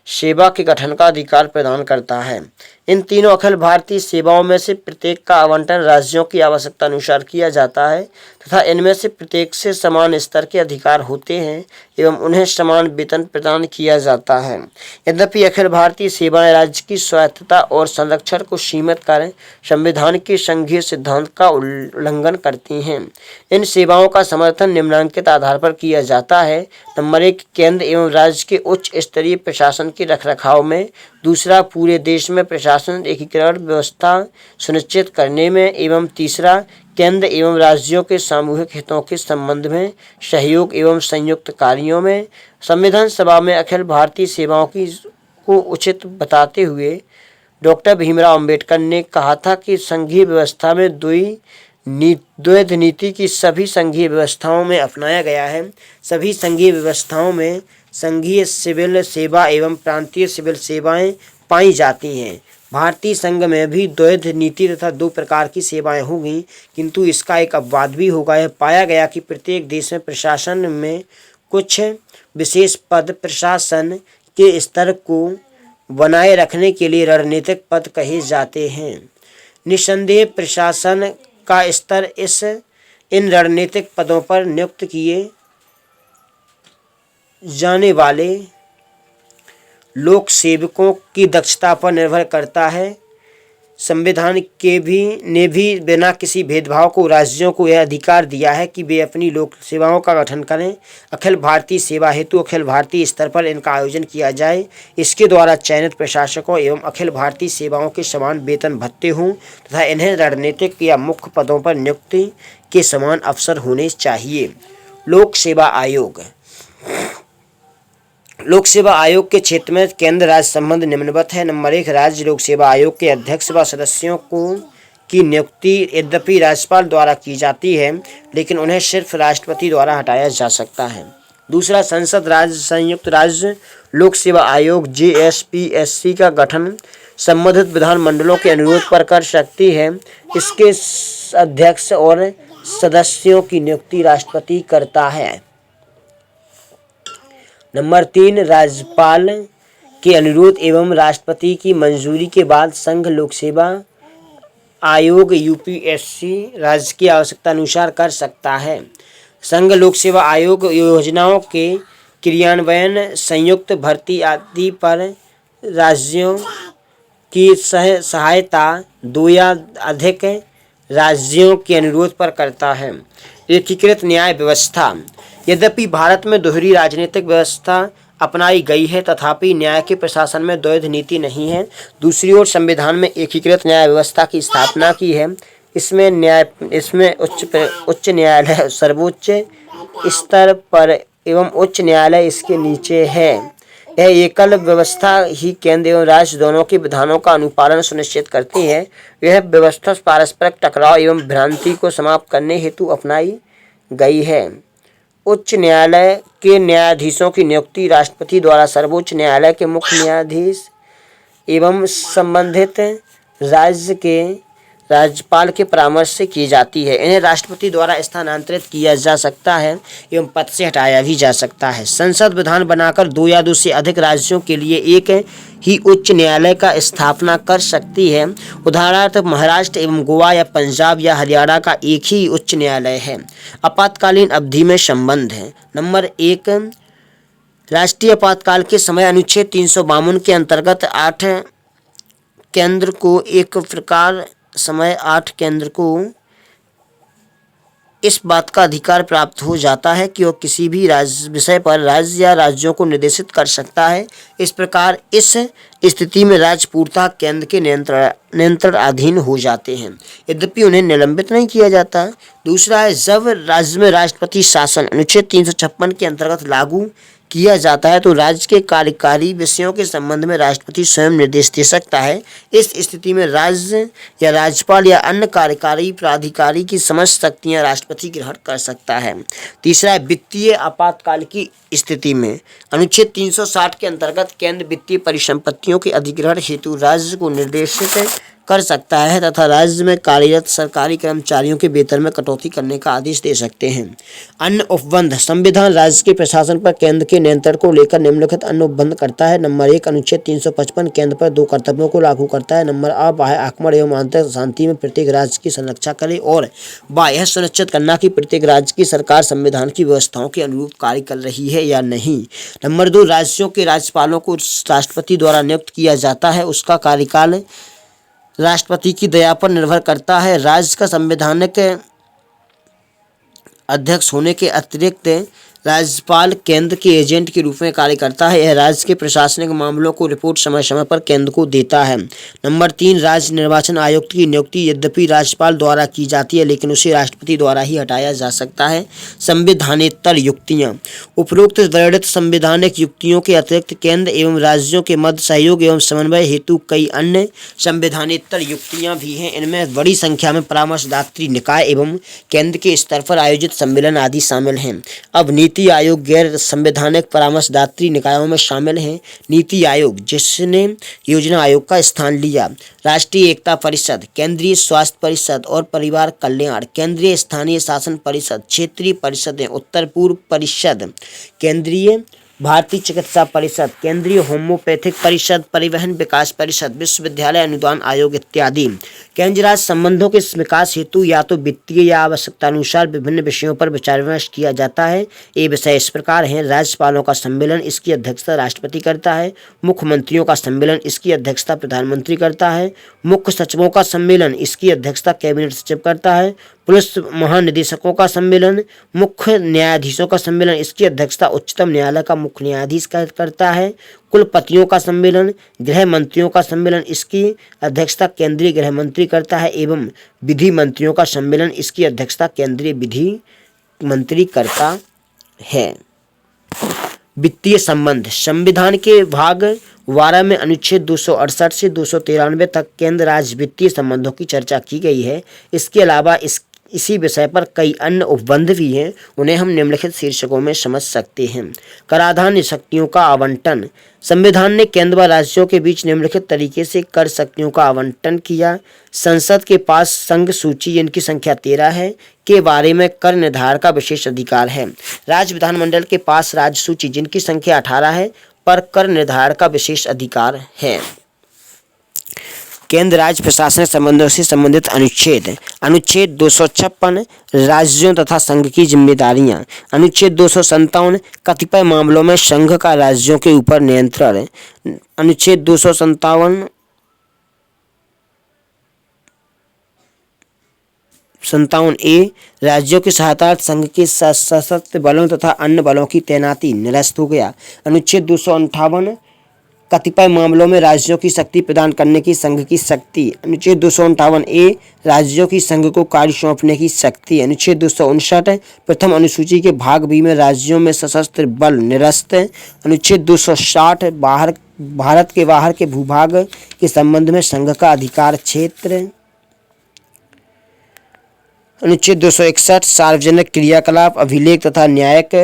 सेवा के गठन का अधिकार प्रदान करता है। इन तीनों अखिल भारतीय सेवाओं में से प्रत्येक का आवंटन राज्यों की आवश्यकता अनुसार किया जाता है तथा इनमें से प्रत्येक से समान स्तर के अधिकार होते हैं एवं उन्हें समान वेतन प्रदान किया जाता है। यद्यपि अखिल भारतीय सेवाएं राज्य की स्वायत्तता और संरक्षण को सीमित कर संविधान के संघीय सिद्धांत का उल्लंघन करती हैं। इन सेवाओं का समर्थन निम्नलिखित आधार पर किया जाता है। नंबर 1, केंद्र एवं राज्य के उच्च स्तरीय प्रशासन के रखरखाव में। दूसरा, पूरे देश में प्रशासन एकीकरण व्यवस्था सुनिश्चित करने में। एवं तीसरा, केंद्र एवं राज्यों के सामूहिक हितों के संबंध में सहयोग एवं संयुक्त कार्यों में। संविधान सभा में अखिल भारतीय सेवाओं को उचित बताते हुए डॉक्टर भीमराव अंबेडकर ने कहा था कि संघीय व्यवस्था में द्वैध नीति की सभी संघीय व्यवस्थाओं में अपनाया गया है। सभी संघीय व्यवस्थाओं में संघीय सिविल सेवा एवं प्रांतीय सिविल सेवाएं पाई जाती हैं। भारतीय संघ में भी द्वैध नीति तथा 2 प्रकार की सेवाएं होंगी, किंतु इसका एक अपवाद भी होगा। यह पाया गया कि प्रत्येक देश में प्रशासन में कुछ विशेष पद प्रशासन के स्तर को बनाए रखने के लिए रणनीतिक पद कहे जाते हैं। निस्संदेह प्रशासन का स्तर इन रणनीतिक पदों पर नियुक्त किए जाने वाले लोक सेवकों की दक्षता पर निर्भर करता है। संविधान ने भी बिना किसी भेदभाव को राज्यों को यह अधिकार दिया है कि वे अपनी लोक सेवाओं का गठन करें। अखिल भारतीय सेवा हेतु अखिल भारतीय स्तर पर इनका आयोजन किया जाए। इसके द्वारा चयनित प्रशासकों एवं अखिल भारतीय सेवाओं के समान वेतन भत्ते हों तथा इन्हें रणनीतिक या मुख्य पदों पर नियुक्ति के समान अवसर होने चाहिए। लोक सेवा आयोग। लोक सेवा आयोग के क्षेत्र में केंद्र राज्य संबंध निम्नवत है। नंबर 1, राज्य लोक सेवा आयोग के अध्यक्ष व सदस्यों की नियुक्ति यद्यपि राज्यपाल द्वारा की जाती है, लेकिन उन्हें सिर्फ राष्ट्रपति द्वारा हटाया जा सकता है। दूसरा, संसद राज्य संयुक्त राज्य लोक सेवा आयोग JSPSC का गठन संबंधित विधानमंडलों के अनुरोध पर कर सकती है। इसके अध्यक्ष और सदस्यों की नियुक्ति राष्ट्रपति करता है। नंबर 3, राज्यपाल के अनुरोध एवं राष्ट्रपति की मंजूरी के बाद संघ लोक सेवा आयोग UPSC राज्य की आवश्यकता अनुसार कर सकता है। संघ लोक सेवा आयोग योजनाओं के क्रियान्वयन, संयुक्त भर्ती आदि पर राज्यों की सहायता 2 या अधिक राज्यों के अनुरोध पर करता है। एकीकृत न्याय व्यवस्था। यद्यपि भारत में दोहरी राजनीतिक व्यवस्था अपनाई गई है, तथापि न्याय के प्रशासन में द्वैध नीति नहीं है। दूसरी ओर संविधान में एकीकृत न्याय व्यवस्था की स्थापना की है। इसमें उच्च न्यायालय सर्वोच्च स्तर पर एवं उच्च न्यायालय इसके नीचे है। यह एकल व्यवस्था ही केंद्र एवं राज्य दोनों के विधानों का अनुपालन सुनिश्चित करती है। यह व्यवस्था पारस्परिक टकराव एवं भ्रांति को समाप्त करने हेतु अपनाई गई है। उच्च न्यायालय के न्यायाधीशों की नियुक्ति राष्ट्रपति द्वारा सर्वोच्च न्यायालय के मुख्य न्यायाधीश एवं संबंधित राज्य के राज्यपाल के परामर्श से की जाती है। इन्हें राष्ट्रपति द्वारा स्थानांतरित किया जा सकता है एवं पद से हटाया भी जा सकता है। संसद विधान बनाकर 2 या 2 से अधिक राज्यों के लिए एक ही उच्च न्यायालय का स्थापना कर सकती है। उदाहरणार्थ महाराष्ट्र एवं गोवा या पंजाब या हरियाणा का एक ही उच्च न्यायालय है। आपातकालीन अवधि में संबंध है। नंबर 1, राष्ट्रीय आपातकाल के समय अनुच्छेद 352 के अंतर्गत 8 केंद्र को एक प्रकार समय 8 केंद्र को इस बात का अधिकार प्राप्त हो जाता है कि वह किसी भी विषय पर राज्य या राज्यों को निर्देशित कर सकता है। इस प्रकार इस स्थिति में राज्य पूर्णतः केंद्र के नियंत्रण अधीन हो जाते हैं, यद्यपि उन्हें निलंबित नहीं किया जाता। दूसरा है, जब राज्य में राष्ट्रपति शासन अनुच्छेद 356 के अंतर्गत लागू किया जाता है तो राज्य के कार्यकारी विषयों के संबंध में राष्ट्रपति स्वयं निर्देश दे सकता है। इस स्थिति में राज्य या राज्यपाल या अन्य कार्यकारी प्राधिकारी की समस्त शक्तियां राष्ट्रपति ग्रहण कर सकता है। तीसरा है, वित्तीय आपातकाल की स्थिति में अनुच्छेद 360 के अंतर्गत केंद्र वित्तीय परिसंपत्तियों के अधिग्रहण हेतु राज्य को निर्देशित कर सकता है तथा राज्य में कार्यरत सरकारी कर्मचारियों के वेतन में कटौती करने का आदेश दे सकते हैं। अन्य उपबंध। संविधान राज्य के प्रशासन पर केंद्र के नियंत्रण को लेकर निम्नलिखित अन्य उपबंध करता है। नंबर 1, अनुच्छेद 355 केंद्र पर 2 कर्तव्यों को लागू करता है। नंबर आ, बाह्य आक्रमण एवं आंतरिक शांति में प्रत्येक राज्य की संरक्षा करे और बा, यह सुनिश्चित करना कि प्रत्येक राज्य की सरकार संविधान की व्यवस्थाओं के अनुरूप कार्य कर रही है या नहीं। नंबर 2, राज्यों के राज्यपालों को राष्ट्रपति द्वारा नियुक्त किया जाता है। उसका कार्यकाल राष्ट्रपति की दया पर निर्भर करता है। राज्य का संवैधानिक अध्यक्ष होने के अतिरिक्त राज्यपाल केंद्र के एजेंट के रूप में कार्य करता है। यह राज्य के प्रशासनिक मामलों को रिपोर्ट समय समय पर केंद्र को देता है। नंबर 3, राज्य निर्वाचन आयुक्त की नियुक्ति यद्यपि राज्यपाल द्वारा की जाती है लेकिन उसे राष्ट्रपति द्वारा ही हटाया जा सकता है। संवैधानेतर युक्तियाँ। उपरोक्त वर्णित संवैधानिक युक्तियों के अतिरिक्त केंद्र एवं राज्यों के मध्य सहयोग एवं समन्वय हेतु कई अन्य संवैधानेतर युक्तियाँ भी हैं। इनमें बड़ी संख्या में परामर्शदात्री निकाय एवं केंद्र के स्तर पर आयोजित सम्मेलन आदि शामिल हैं। अब नीति आयोग गैर संवैधानिक परामर्शदात्री निकायों में शामिल है। नीति आयोग, जिसने योजना आयोग का स्थान लिया। राष्ट्रीय एकता परिषद, केंद्रीय स्वास्थ्य परिषद और परिवार कल्याण, केंद्रीय स्थानीय शासन परिषद, क्षेत्रीय परिषदें, उत्तर पूर्व परिषद, केंद्रीय भारतीय चिकित्सा परिषद, केंद्रीय होम्योपैथिक परिषद, परिवहन विकास परिषद, विश्वविद्यालय अनुदान आयोग इत्यादि। केंद्र राज्य संबंधों के विकास हेतु या तो वित्तीय या आवश्यकता अनुसार विभिन्न विषयों पर विचार विमर्श किया जाता है। ये विषय इस प्रकार हैं। राज्यपालों का सम्मेलन, इसकी अध्यक्षता राष्ट्रपति करता है। मुख्यमंत्रियों का सम्मेलन, इसकी अध्यक्षता प्रधानमंत्री करता है। मुख्य सचिवों का सम्मेलन, इसकी अध्यक्षता कैबिनेट सचिव करता है। पुलिस महानिदेशकों का सम्मेलन, मुख्य न्यायाधीशों का सम्मेलन, इसकी अध्यक्षता उच्चतम न्यायालय का मुख्य न्यायाधीश करता है। कुलपतियों का सम्मेलन, गृह मंत्रियों का सम्मेलन, इसकी अध्यक्षता केंद्रीय गृह मंत्री करता है एवं विधि मंत्रियों का सम्मेलन, इसकी अध्यक्षता केंद्रीय विधि मंत्री करता है। वित्तीय संबंध। संविधान के भाग 12 में अनुच्छेद 268 से 293 तक केंद्र राज्य वित्तीय संबंधों की चर्चा की गई है। इसके अलावा इसी विषय पर कई अन्य उपबंध भी हैं, उन्हें हम निम्नलिखित शीर्षकों में समझ सकते हैं। कराधान शक्तियों का आवंटन। संविधान ने केंद्र व राज्यों के बीच निम्नलिखित तरीके से कर शक्तियों का आवंटन किया। संसद के पास संघ सूची, जिनकी संख्या 13 है, के बारे में कर निर्धारण का विशेष अधिकार है। राज्य विधानमंडल के पास राज्य सूची, जिनकी संख्या 18 है, पर कर निर्धारण का विशेष अधिकार है। केंद्र राज्य प्रशासनिक संबंधों से संबंधित अनुच्छेद। अनुच्छेद 256 राज्यों तथा संघ की जिम्मेदारियां। अनुच्छेद 257 कतिपय मामलों में संघ का राज्यों के ऊपर नियंत्रण। अनुच्छेद 257 ए राज्यों की सहायता संघ के सशस्त्र बलों तथा अन्य बलों की तैनाती निरस्त हो गया। अनुच्छेद 258 कतिपय मामलों में राज्यों की शक्ति प्रदान करने की संघ की शक्ति। अनुच्छेद 258 ए राज्यों की संघ को कार्य सौंपने की शक्ति। अनुच्छेद 259 प्रथम अनुसूची के भाग बी में राज्यों में सशस्त्र बल निरस्त। अनुच्छेद 260 भारत के बाहर के भूभाग के संबंध में संघ का अधिकार क्षेत्र। अनुच्छेद 261 सार्वजनिक क्रियाकलाप, अभिलेख तथा न्यायिक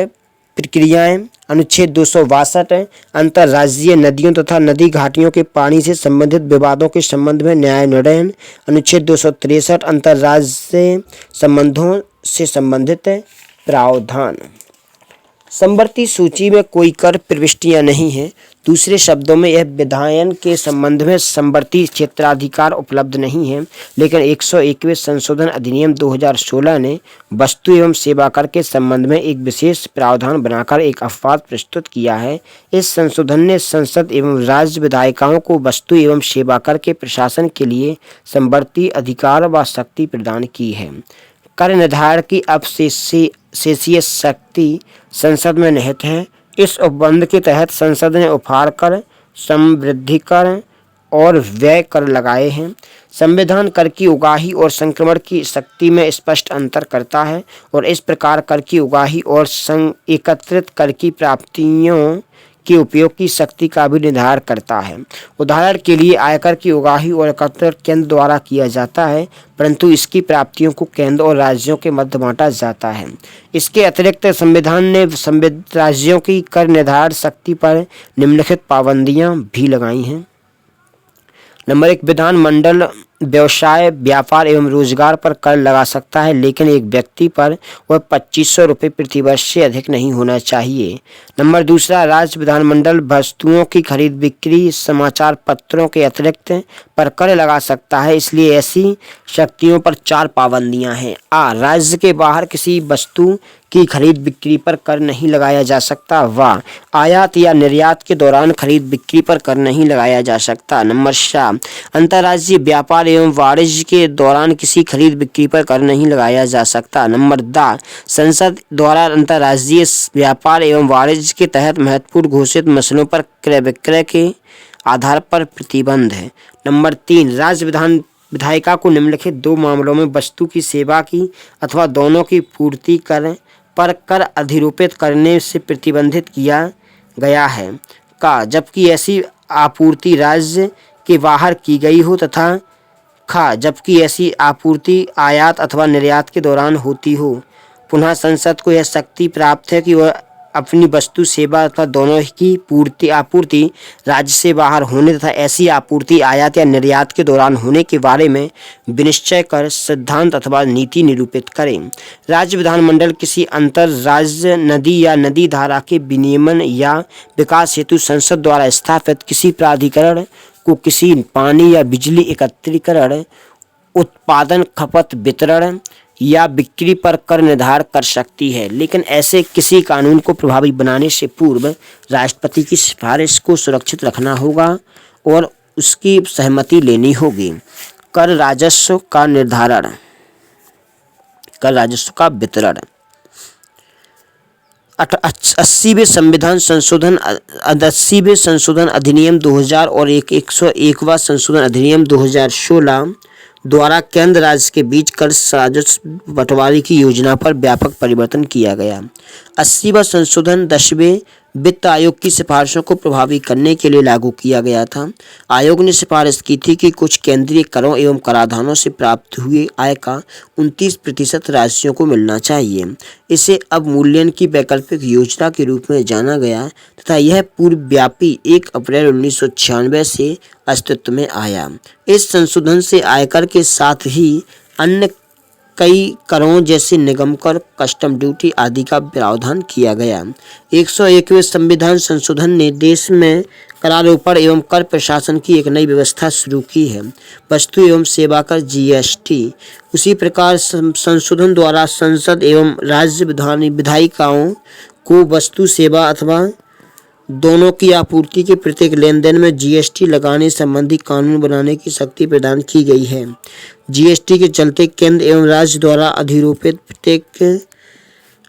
प्रक्रियाएं। अनुच्छेद 262 अंतर्राज्यीय नदियों तथा नदी घाटियों के पानी से संबंधित विवादों के संबंध में न्याय निर्णय। अनुच्छेद 263 अंतर्राज्यीय संबंधों से संबंधित प्रावधान। समवर्ती सूची में कोई कर प्रविष्टियां नहीं हैं। दूसरे शब्दों में यह विधायन के संबंध में समवर्ती क्षेत्राधिकार उपलब्ध नहीं है, लेकिन 101वें संशोधन अधिनियम 2016 ने वस्तु एवं सेवा कर के संबंध में एक विशेष प्रावधान बनाकर एक अपवाद प्रस्तुत किया है। इस संशोधन ने संसद एवं राज्य विधायिकाओं को वस्तु एवं सेवा कर के प्रशासन के लिए समवर्ती अधिकार व शक्ति प्रदान की है। कर निर्धारण की अब शेषीय शक्ति संसद में निहित है। इस उपबंध के तहत संसद ने उपहार कर, समृद्धि कर और व्यय कर लगाए हैं। संविधान कर की उगाही और संक्रमण की शक्ति में स्पष्ट अंतर करता है और इस प्रकार कर की उगाही और एकत्रित कर की प्राप्तियों के उपयोग की शक्ति का भी निर्धारण करता है। उदाहरण के लिए आयकर की उगाही और एकत्रित केंद्र द्वारा किया जाता है, परंतु इसकी प्राप्तियों को केंद्र और राज्यों के मध्य बांटा जाता है। इसके अतिरिक्त संविधान ने राज्यों की कर निर्धारण शक्ति पर निम्नलिखित पाबंदियां भी लगाई हैं। नंबर 1, विधानमंडल व्यवसाय, व्यापार एवं रोजगार पर कर लगा सकता है, लेकिन एक व्यक्ति पर वह 2500 रुपये प्रति वर्ष से अधिक नहीं होना चाहिए। नंबर दूसरा, राज्य विधानमंडल वस्तुओं की खरीद बिक्री, समाचार पत्रों के अतिरिक्त पर कर लगा सकता है, इसलिए ऐसी शक्तियों पर 4 पाबंदियां हैं। राज्य के बाहर किसी वस्तु की खरीद बिक्री पर कर नहीं लगाया जा सकता। आयात या निर्यात के दौरान खरीद बिक्री पर कर नहीं लगाया जा सकता। नंबर 4, अंतर्राज्यीय व्यापार एवं वाणिज्य के दौरान किसी खरीद बिक्री पर कर नहीं लगाया जा सकता। नंबर 2, संसद द्वारा अंतर्राज्यीय व्यापार एवं वाणिज्य के तहत महत्वपूर्ण घोषित मसलों पर क्रय विक्रय के आधार पर प्रतिबंध है। नंबर 3, राज्य विधायिका को निम्नलिखित 2 मामलों में वस्तु की, सेवा की अथवा दोनों की पूर्ति पर कर अधिरोपित करने से प्रतिबंधित किया गया है। जबकि ऐसी आपूर्ति राज्य के बाहर की गई हो, तथा जबकि ऐसी आपूर्ति आयात अथवा निर्यात के दौरान होती हो। पुनः संसद को यह शक्ति प्राप्त है कि वह अपनी वस्तु, सेवा अथवा दोनों की आपूर्ति राज्य से बाहर होने तथा ऐसी आपूर्ति आयात या निर्यात के दौरान होने के बारे में विनिश्चय कर सिद्धांत अथवा नीति निरूपित करें। राज्य विधानमंडल किसी अंतर राज्य नदी या नदी धारा के विनियमन या विकास हेतु संसद द्वारा स्थापित किसी प्राधिकरण को किसी पानी या बिजली एकत्रीकरण, उत्पादन, खपत, वितरण या बिक्री पर कर निर्धारित कर सकती है, लेकिन ऐसे किसी कानून को प्रभावी बनाने से पूर्व राष्ट्रपति की सिफारिश को सुरक्षित रखना होगा और उसकी सहमति लेनी होगी। कर राजस्व का निर्धारण, कर राजस्व का वितरण। 80वें संशोधन अधिनियम 2000 और 101वां संशोधन अधिनियम 2016 द्वारा केंद्र राज्य के बीच कर राजस्व बंटवारे की योजना पर व्यापक परिवर्तन किया गया। 80वां संशोधन 10वें वित्त आयोग की सिफारिशों को प्रभावी करने के लिए लागू किया गया था। आयोग ने सिफारिश की थी कि कुछ केंद्रीय करों एवं कराधानों से प्राप्त हुए आय का 29% राज्यों को मिलना चाहिए। इसे अवमूल्यन की वैकल्पिक योजना के रूप में जाना गया तथा यह पूर्वव्यापी 1 अप्रैल 1996 से अस्तित्व में आया। इस संशोधन से आयकर के साथ ही अन्य कई करों जैसे निगम कर, कस्टम ड्यूटी आदि का प्रावधान किया गया। 101वें संविधान संशोधन ने देश में करारोपण एवं कर प्रशासन की एक नई व्यवस्था शुरू की है, वस्तु एवं सेवा कर GST। उसी प्रकार संशोधन द्वारा संसद एवं राज्य विधायिकाओं को वस्तु, सेवा अथवा दोनों की आपूर्ति के प्रत्येक लेन देन में GST लगाने संबंधी कानून बनाने की शक्ति प्रदान की गई है। GST के चलते केंद्र एवं राज्य द्वारा अधिरोपित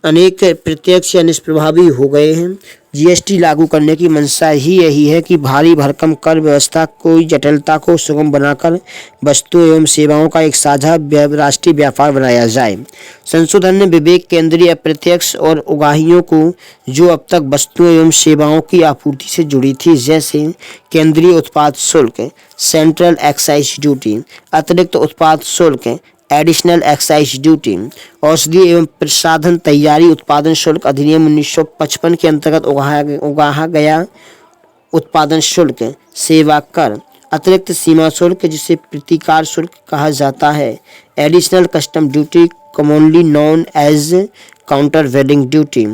अनेक प्रत्यक्ष या निष्प्रभावी हो गए हैं। GST लागू करने की मंशा ही यही है कि भारी भरकम कर व्यवस्था को जटिलता को सुगम बनाकर वस्तु एवं सेवाओं का एक साझा राष्ट्रीय व्यापार बनाया जाए। संशोधन ने विवेक केंद्रीय अप्रत्यक्ष और उगाहियों को जो अब तक वस्तुओं एवं सेवाओं की आपूर्ति से जुड़ी थी, जैसे केंद्रीय उत्पाद शुल्क, सेंट्रल एक्साइज ड्यूटी, अतिरिक्त उत्पाद शुल्क, एडिशनल एक्साइज ड्यूटी, औषधि एवं प्रसाधन तैयारी उत्पादन शुल्क अधिनियम 1955 के अंतर्गत उगाहा गया उत्पादन शुल्क, सेवा कर, अतिरिक्त सीमा शुल्क जिसे प्रतिकार शुल्क कहा जाता है, additional custom duty commonly known as countervailing duty.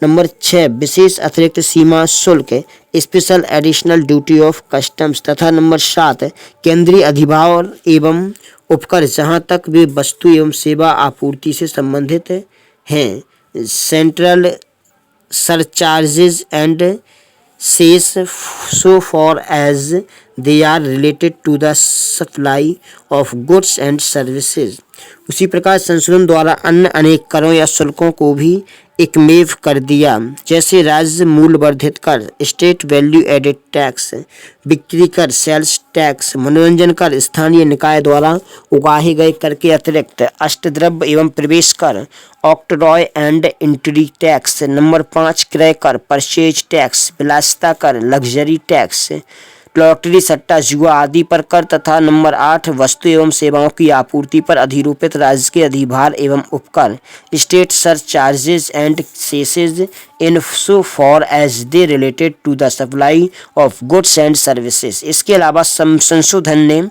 Number 6, विशेष अतिरिक्त सीमा शुल्क, special additional duty of customs. तथा नंबर 7, केंद्रीय अधिभार एवं उपकर जहाँ तक वे वस्तु एवं सेवा आपूर्ति से संबंधित हैं, central surcharges and cess so far as they are related to the supply of goods and services। उसी प्रकार संशोधन द्वारा अन्य अनेक करों या शुल्कों को भी एकमेव कर दिया, जैसे राज्य मूल्य वर्धित कर, स्टेट वैल्यू एडेड टैक्स, बिक्री कर, सेल्स टैक्स, मनोरंजन कर, स्थानीय निकाय द्वारा उगाहे गए कर के अतिरिक्त अष्टद्रव्य एवं प्रवेश कर, octroi and entry tax. Number 5, क्रय कर, परचेज टैक्स, विलासिता कर, लग्जरी टैक्स। लॉटरी, सट्टा, जुआ आदि पर कर तथा नंबर 8 वस्तु एवं सेवाओं की आपूर्ति पर अधिरूपित राज्य के अधिभार एवं उपकर state surcharges and cesses in so far as they related to the supply of goods and services. इसके अलावा संशोधन ने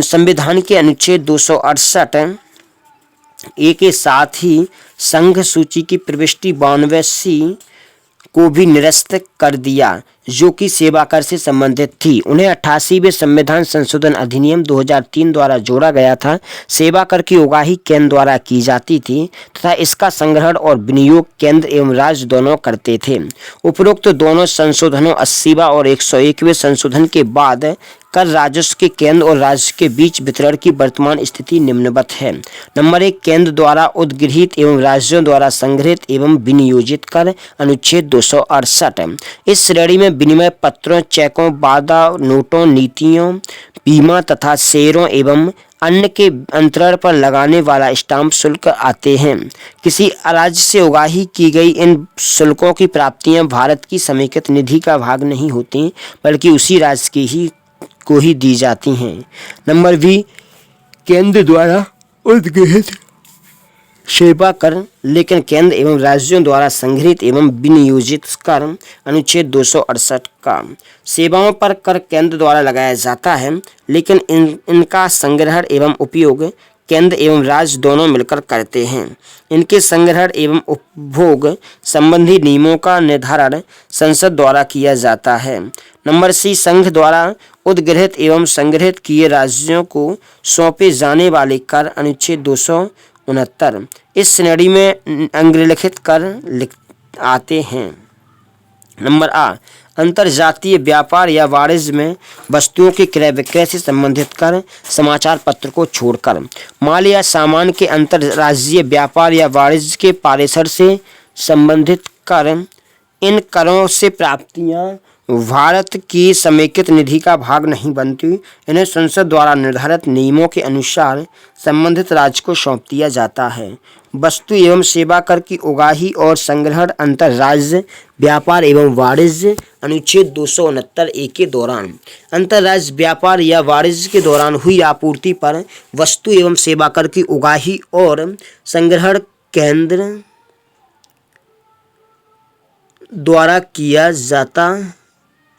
संविधान के अनुच्छेद 268 ए के साथ ही संघ सूची की प्रविष्टि 92C को भी निरस्त कर दिया जो कि सेवा कर से संबंधित थी। उन्हें 88वें संविधान संशोधन अधिनियम 2003 द्वारा जोड़ा गया था। सेवा कर की उगाही केंद्र द्वारा की जाती थी तथा इसका संग्रहण और विनियोग केंद्र एवं राज्य दोनों करते थे। उपरोक्त दोनों संशोधनों 80वां और 101वें संशोधन के बाद कर राजस्व के केंद्र और राज्य के बीच वितरण की वर्तमान स्थिति निम्नवत है। नंबर 1 केंद्र द्वारा उद्गृहित एवं राज्यों द्वारा संग्रहित एवं विनियोजित कर अनुच्छेद 268। इस श्रेणी में विनिमय पत्रों, चेकों, वादा नोटों, नीतियों, बीमा तथा शेयरों एवं अन्य के अंतरण पर लगाने वाला स्टाम्प शुल्क आते हैं। किसी राज्य से उगाही की गई इन शुल्कों की प्राप्तियां भारत की समेकित निधि का भाग नहीं होती बल्कि उसी राज्य को ही दी जाती हैं। नंबर बी केंद्र द्वारा उद्गृहित सेवा कर, लेकिन केंद्र एवं राज्यों द्वारा संग्रहित एवं विनियोजित कर अनुच्छेद 268 का सेवाओं पर कर केंद्र द्वारा लगाया जाता है लेकिन इनका संग्रहण एवं उपयोग केंद्र एवं राज्य दोनों मिलकर करते हैं। इनके संग्रहण एवं उपभोग संबंधी नियमों का निर्धारण संसद द्वारा किया जाता है। नंबर सी संघ द्वारा उद्गृहित एवं संग्रहित किए राज्यों को सौंपे जाने वाले कर अनुच्छेद 269। इस श्रेणी में अंग्रलिखित कर आते हैं। नंबर आ अंतरजातीय व्यापार या वाणिज्य में वस्तुओं के क्रय विक्रय से संबंधित कर समाचार पत्र को छोड़कर माल या सामान के अंतरराज्यीय व्यापार या वाणिज्य के पारिसर से संबंधित कर। इन करों से प्राप्तियां भारत की समेकित निधि का भाग नहीं बनती। इन्हें संसद द्वारा निर्धारित नियमों के अनुसार संबंधित राज्य को सौंप दिया जाता है। वस्तु एवं सेवा कर की उगाही और संग्रहण अंतरराज्य व्यापार एवं वाणिज्य अनुच्छेद 269 के दौरान अंतरराज्य व्यापार या वाणिज्य के दौरान हुई आपूर्ति पर वस्तु एवं सेवा कर की उगाही और संग्रहण केंद्र द्वारा किया जाता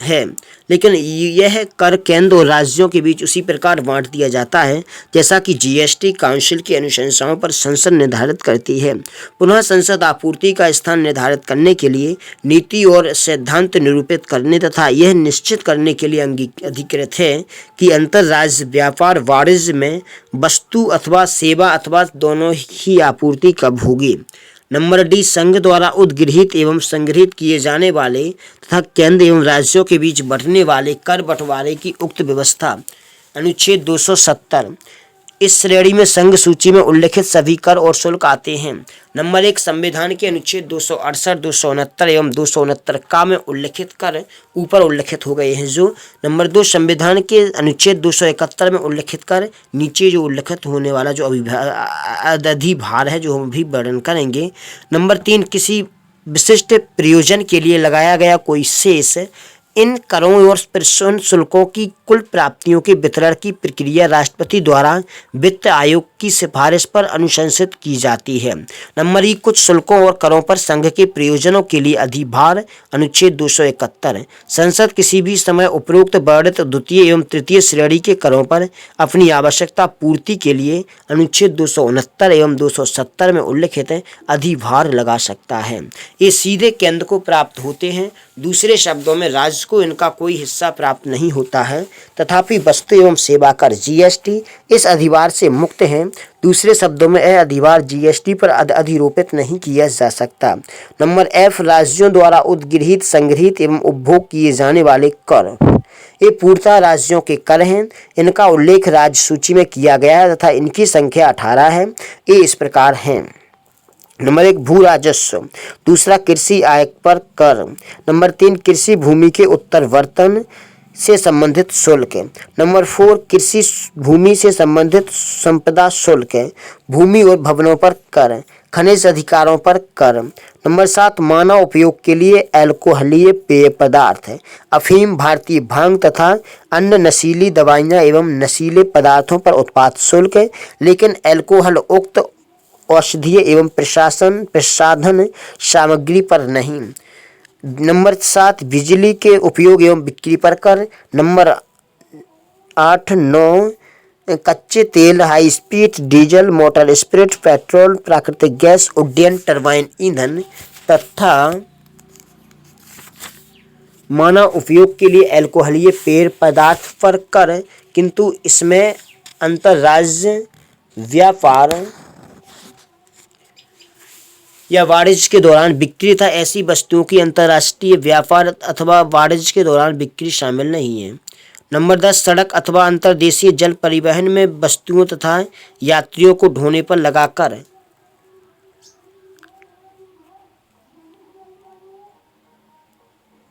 है, लेकिन यह कर केंद्र और राज्यों के बीच उसी प्रकार बांट दिया जाता है जैसा कि जीएसटी काउंसिल की अनुशंसाओं पर संसद निर्धारित करती है। पुनः संसद आपूर्ति का स्थान निर्धारित करने के लिए नीति और सिद्धांत निरूपित करने तथा यह निश्चित करने के लिए अधिकृत है कि अंतरराज्य व्यापार वाणिज्य में वस्तु अथवा सेवा अथवा दोनों ही आपूर्ति कब होगी। नंबर डी संघ द्वारा उद्गृहित एवं संग्रहित किए जाने वाले तथा केंद्र एवं राज्यों के बीच बंटने वाले कर बंटवारे की उक्त व्यवस्था अनुच्छेद 270। इस श्रेणी में संघ सूची में उल्लिखित सभी कर और शुल्क आते हैं। नंबर 1 संविधान के अनुच्छेद 268, 269 एवं 269 का में उल्लिखित कर ऊपर उल्लिखित हो गए हैं जो। नंबर 2 संविधान के अनुच्छेद 271 में उल्लिखित कर नीचे जो उल्लिखित होने वाला जो अधिभार है जो हम भी वर्णन करेंगे। नंबर 3 किसी विशिष्ट प्रयोजन के लिए लगाया गया कोई शेष। इन करों और प्रशुल्क शुल्कों की कुल प्राप्तियों के वितरण की प्रक्रिया राष्ट्रपति द्वारा वित्त आयोग की सिफारिश पर अनुशंसित की जाती है। नंबर 1 कुछ शुल्कों और करों पर संघ के प्रयोजनों के लिए अधिभार अनुच्छेद 271। संसद किसी भी समय उपरोक्त वर्णित द्वितीय एवं तृतीय श्रेणी के करों पर अपनी आवश्यकता पूर्ति के लिए अनुच्छेद 269 एवं 270 में उल्लिखित अधिभार लगा सकता है। ये सीधे केंद्र को प्राप्त होते हैं। दूसरे शब्दों में राज्य को इनका कोई हिस्सा प्राप्त नहीं होता है। तथापि वस्तु एवं सेवा कर जीएसटी इस अधिभार से मुक्त है। दूसरे शब्दों में यह अधिभार जीएसटी पर अधिरोपित नहीं किया जा सकता। नंबर एफ राज्यों द्वारा उद्गृहित संग्रहित एवं उपभोग किए जाने वाले कर ये पूर्णतः राज्यों के कर हैं। इनका उल्लेख राज्य सूची में किया गया है तथा इनकी संख्या 18 है। ये इस प्रकार हैं। नंबर 1 भू राजस्व, दूसरा कृषि आय पर कर, नंबर 3 कृषि भूमि के उत्तरवर्तन से संबंधित शुल्क, नंबर 4 कृषि भूमि से संबंधित संपदा शुल्क, भूमि और भवनों पर कर, खनिज अधिकारों पर कर, नंबर 7 मानव उपयोग के लिए अल्कोहलीय पेय पदार्थ है। अफीम, भारतीय भांग तथा अन्य नशीली दवाइयाँ एवं नशीले पदार्थों पर उत्पाद शुल्क है, लेकिन अल्कोहल उक्त औषधीय एवं प्रसाधन सामग्री पर नहीं। नंबर 7 बिजली के उपयोग एवं बिक्री पर कर। नंबर 8-9 कच्चे तेल, high speed diesel, motor spirit, petrol, प्राकृतिक गैस, उड्डयन टरबाइन ईंधन तथा मानव उपयोग के लिए अल्कोहलीय पेय पदार्थ पर कर, किंतु इसमें अंतर्राज्य व्यापार या वाणिज्य के दौरान बिक्री तथा ऐसी वस्तुओं की अंतर्राष्ट्रीय व्यापार अथवा वाणिज्य के दौरान बिक्री शामिल नहीं है। नंबर 10 सड़क अथवा अंतर्देशीय जल परिवहन में वस्तुओं तथा यात्रियों को ढोने पर लगा कर।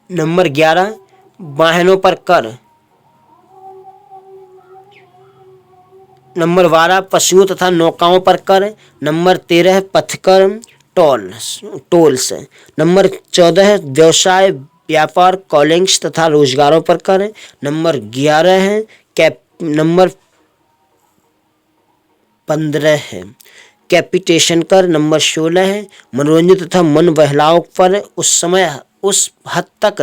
नंबर 11 वाहनों पर कर। नंबर 12 पशुओं तथा नौकाओं पर कर। नंबर 13 पथकर टोल्स। नंबर 14 व्यवसाय, व्यापार, कॉलिंग्स तथा रोजगारों पर कर। नंबर 11 है नंबर 15 है कैपिटेशन कर। नंबर 16 है मनोरंजन तथा मन बहलाव पर उस हद तक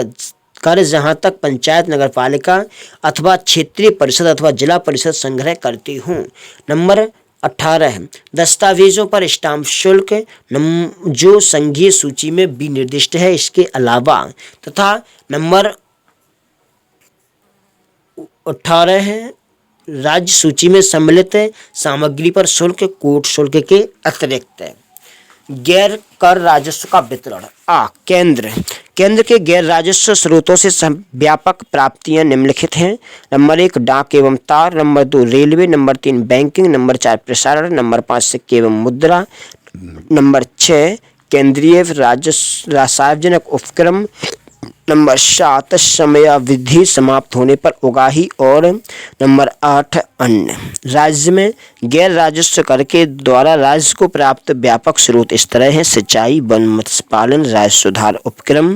कर जहां तक पंचायत, नगरपालिका अथवा क्षेत्रीय परिषद अथवा जिला परिषद संग्रह करती हूँ। नंबर 18 है दस्तावेजों पर स्टाम्प शुल्क, जो संघीय सूची में भी निर्दिष्ट है इसके अलावा, तथा नंबर 18 है राज्य सूची में सम्मिलित सामग्री पर शुल्क, कोर्ट शुल्क के अतिरिक्त। गैर कर राजस्व का वितरण। केंद्र के गैर राजस्व स्रोतों से व्यापक प्राप्तियां निम्नलिखित हैं। नंबर 1 डाक एवं तार। Number 2 railway. Number 3 banking. Number 4 प्रसारण। नंबर 5 सिक्के एवं मुद्रा। नंबर 6 केंद्रीय सार्वजनिक उपक्रम। नंबर 7 समयावधि समाप्त होने पर उगाही और नंबर 8 अन्य। राज्य में गैर राजस्व कर के द्वारा राज्य को प्राप्त व्यापक स्रोत इस तरह हैं: सिंचाई, वन, मत्स्य पालन, राज्य सुधार उपक्रम,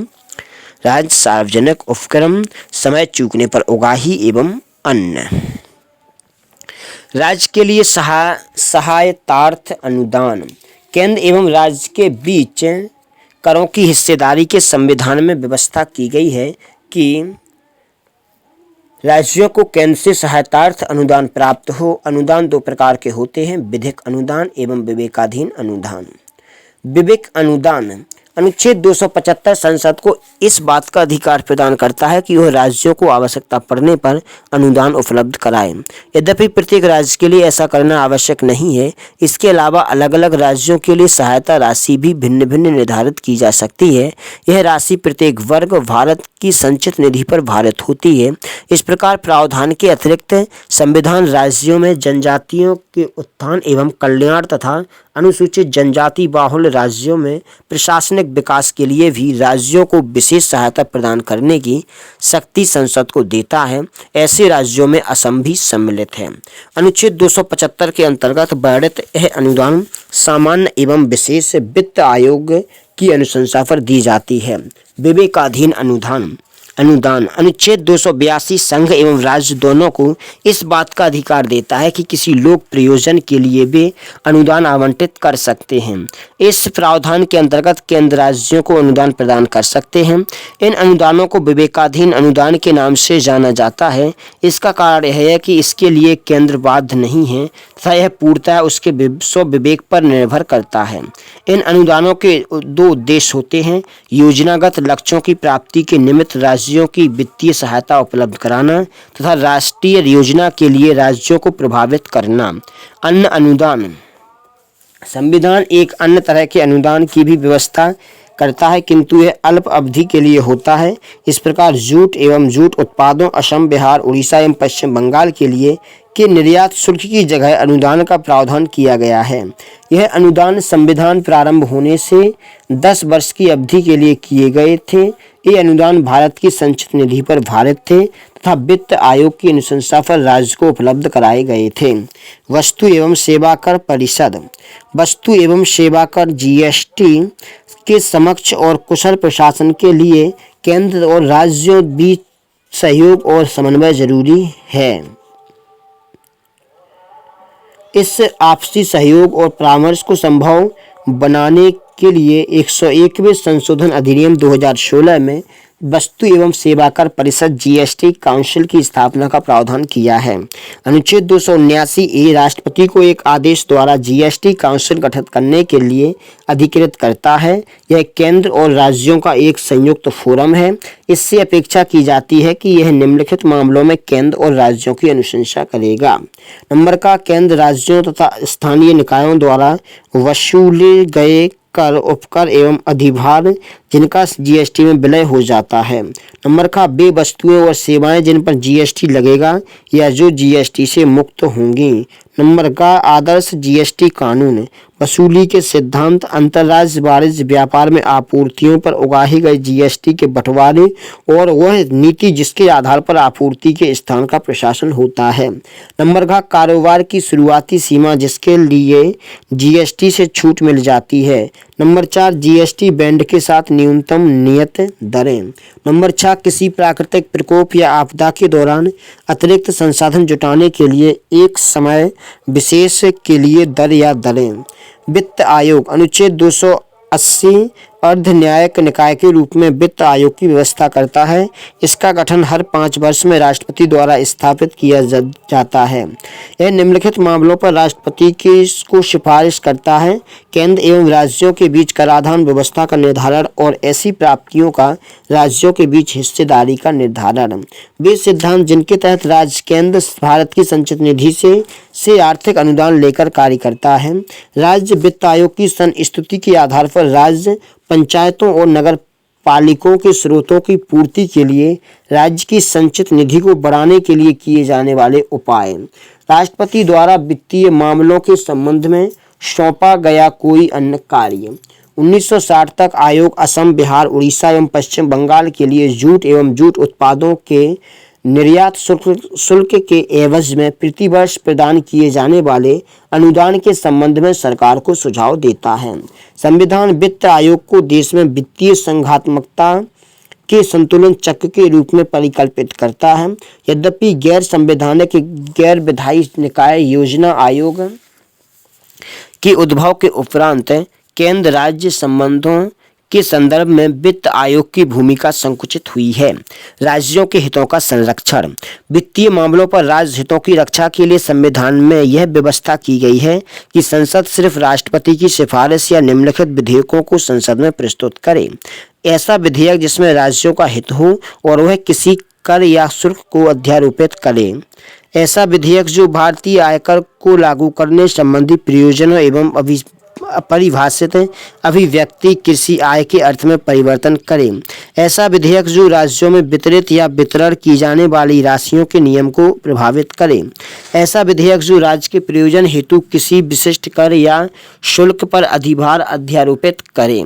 राज्य सार्वजनिक उपक्रम, समय चूकने पर उगाही एवं अन्य। राज्य के लिए सहायतार्थ अनुदान। केंद्र एवं राज्य के बीच करों की हिस्सेदारी के संविधान में व्यवस्था की गई है कि राज्यों को केंद्र से सहायतार्थ अनुदान प्राप्त हो। अनुदान 2 प्रकार के होते हैं: विधिक अनुदान एवं विवेकाधीन अनुदान। विवेक अनुदान अनुच्छेद 275 संसद को इस बात का अधिकार प्रदान करता है कि वह राज्यों को आवश्यकता पड़ने पर अनुदान उपलब्ध कराए। यद्यपि प्रत्येक राज्य के लिए ऐसा करना आवश्यक नहीं है। इसके अलावा अलग अलग राज्यों के लिए सहायता राशि भी भिन्न भिन्न निर्धारित की जा सकती है। यह राशि प्रत्येक वर्ग भारत की संचित निधि पर भारित होती है। इस प्रकार प्रावधान के अतिरिक्त संविधान राज्यों में जनजातियों के उत्थान एवं कल्याण तथा अनुसूचित जनजाति बाहुल्य राज्यों में प्रशासनिक विकास के लिए भी राज्यों को विशेष सहायता प्रदान करने की शक्ति संसद को देता है। ऐसे राज्यों में असम भी सम्मिलित है। अनुच्छेद 275 के अंतर्गत वर्णित यह अनुदान सामान्य एवं विशेष वित्त आयोग की अनुशंसा पर दी जाती है। विवेकाधीन अनुदान अनुच्छेद 282 संघ एवं राज्य दोनों को इस बात का अधिकार देता है कि किसी लोक प्रयोजन के लिए वे अनुदान आवंटित कर सकते हैं। इस प्रावधान के अंतर्गत केंद्र राज्यों को अनुदान प्रदान कर सकते हैं। इन अनुदानों को विवेकाधीन अनुदान के नाम से जाना जाता है। इसका कारण यह है कि इसके लिए केंद्र बाध्य नहीं है तथा यह पूर्णतः उसके स्वविवेक पर निर्भर करता है। इन अनुदानों के 2 उद्देश्य होते हैं: योजनागत लक्ष्यों की प्राप्ति के निमित्त राज्यों की वित्तीय सहायता उपलब्ध कराना तथा राष्ट्रीय योजना के लिए राज्यों को प्रभावित करना। अन्य अनुदान। संविधान एक अन्य तरह के अनुदान की भी व्यवस्था करता है, किंतु यह अल्प अवधि के लिए होता है। इस प्रकार जूट एवं जूट उत्पादों असम, बिहार, उड़ीसा एवं पश्चिम बंगाल के लिए के निर्यात शुल्क की जगह अनुदान का प्रावधान किया गया है। यह अनुदान संविधान प्रारंभ होने से 10 वर्ष की अवधि के लिए किए गए थे। ये अनुदान भारत की संचित निधि पर भारित थे तथा वित्त आयोग की अनुशंसा पर राज्य को उपलब्ध कराए गए थे। वस्तु एवं सेवा कर परिषद वस्तु एवं सेवा कर जीएसटी के समक्ष और कुशल प्रशासन के लिए केंद्र और राज्यों बीच सहयोग और समन्वय जरूरी है। इस आपसी सहयोग और परामर्श को संभव बनाने के लिए 101वें संशोधन अधिनियम 2016 में वस्तु एवं सेवा कर परिषद जीएसटी काउंसिल की स्थापना का प्रावधान किया है। अनुच्छेद 279 राष्ट्रपति को एक आदेश द्वारा जीएसटी काउंसिल गठित करने के लिए अधिकृत करता है। यह केंद्र और राज्यों का एक संयुक्त फोरम है। इससे अपेक्षा की जाती है कि यह निम्नलिखित मामलों में केंद्र और राज्यों की अनुशंसा करेगा। नंबर का केंद्र राज्यों तथा स्थानीय निकायों द्वारा वसूले गए कर, उपकर एवं अधिभार जिनका जीएसटी में विलय हो जाता है। नंबर का वे वस्तुएं और सेवाएं जिन पर जीएसटी लगेगा या जो जीएसटी से मुक्त होंगी। नंबर का आदर्श जीएसटी कानून वसूली के सिद्धांत अंतर्राज्य वाणिज्य व्यापार में आपूर्तियों पर उगाही गए जीएसटी के बंटवारे और वह नीति जिसके आधार पर आपूर्ति के स्थान का प्रशासन होता है। नंबर का कारोबार की शुरुआती सीमा जिसके लिए जीएसटी से छूट मिल जाती है। नंबर 4 जीएसटी बैंड के साथ न्यूनतम नियत दरें। नंबर 6 किसी प्राकृतिक प्रकोप या आपदा के दौरान अतिरिक्त संसाधन जुटाने के लिए एक समय विशेष के लिए दर या दरें। वित्त आयोग अनुच्छेद 280 अर्ध न्यायिक निकाय के रूप में वित्त आयोग की व्यवस्था करता है। इसका गठन हर 5 वर्ष में राष्ट्रपति द्वारा स्थापित किया जाता है। यह निम्नलिखित मामलों पर राष्ट्रपति को सिफारिश करता है। केंद्र एवं राज्यों के बीच कराधान व्यवस्था का निर्धारण और ऐसी प्राप्तियों का राज्यों के बीच हिस्सेदारी का निर्धारण। वे सिद्धांत जिनके तहत राज्य केंद्र भारत की संचित निधि से आर्थिक अनुदान लेकर कार्य करता है। राज्य वित्त आयोग की संस्तुति के आधार पर राज्य पंचायतों और नगर पालिकाओं के स्रोतों की पूर्ति के लिए राज्य की संचित निधि को बढ़ाने के लिए किए जाने वाले उपाय। राष्ट्रपति द्वारा वित्तीय मामलों के संबंध में सौंपा गया कोई अन्य कार्य। 1960 तक आयोग असम, बिहार, उड़ीसा एवं पश्चिम बंगाल के लिए जूट एवं जूट उत्पादों के निर्यात शुल्क के एवज में प्रतिवर्ष प्रदान किए जाने वाले अनुदान के संबंध में सरकार को सुझाव देता है। संविधान वित्त आयोग को देश में वित्तीय संघात्मकता के संतुलन चक्र के रूप में परिकल्पित करता है। यद्यपि गैर संवैधानिक गैर विधायी निकाय योजना आयोग के उद्भव के उपरांत केंद्र राज्य संबंधों के संदर्भ में वित्त आयोग की भूमिका संकुचित हुई है। राज्यों के हितों का संरक्षण। वित्तीय मामलों पर राज्य हितों की रक्षा के लिए संविधान में यह व्यवस्था की गई है कि संसद सिर्फ राष्ट्रपति की सिफारिश या निम्नलिखित विधेयकों को संसद में प्रस्तुत करे। ऐसा विधेयक जिसमें राज्यों का हित हो और वह किसी कर या शुल्क को अध्यारोपित करे। ऐसा विधेयक जो भारतीय आयकर को लागू करने संबंधी प्रयोजनों एवं परिभाषित अभिव्यक्ति कृषि आय के अर्थ में परिवर्तन करें। ऐसा विधेयक जो राज्यों में वितरित या वितरण की जाने वाली राशियों के नियम को प्रभावित करे। ऐसा विधेयक जो राज्य के प्रयोजन हेतु किसी विशिष्ट कर या शुल्क पर अधिभार अध्यारोपित करे।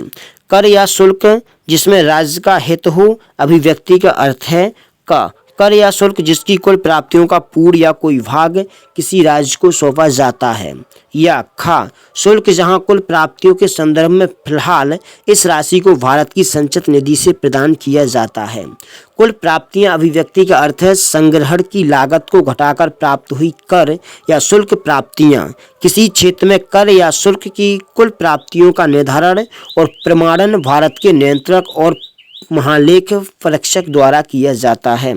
कर या शुल्क जिसमें राज्य का हित हो। अभिव्यक्ति का अर्थ है कर या शुल्क जिसकी कुल प्राप्तियों का पूर्ण या कोई भाग किसी राज्य को सौंपा जाता है। या शुल्क जहां कुल प्राप्तियों के संदर्भ में फिलहाल इस राशि को भारत की संचित निधि से प्रदान किया जाता है। कुल प्राप्तियां अभिव्यक्ति का अर्थ है संग्रहण की लागत को घटाकर प्राप्त हुई कर या शुल्क प्राप्तियां। किसी क्षेत्र में कर या शुल्क की कुल प्राप्तियों का निर्धारण और प्रमाणन भारत के नियंत्रक और महालेख परीक्षक द्वारा किया जाता है।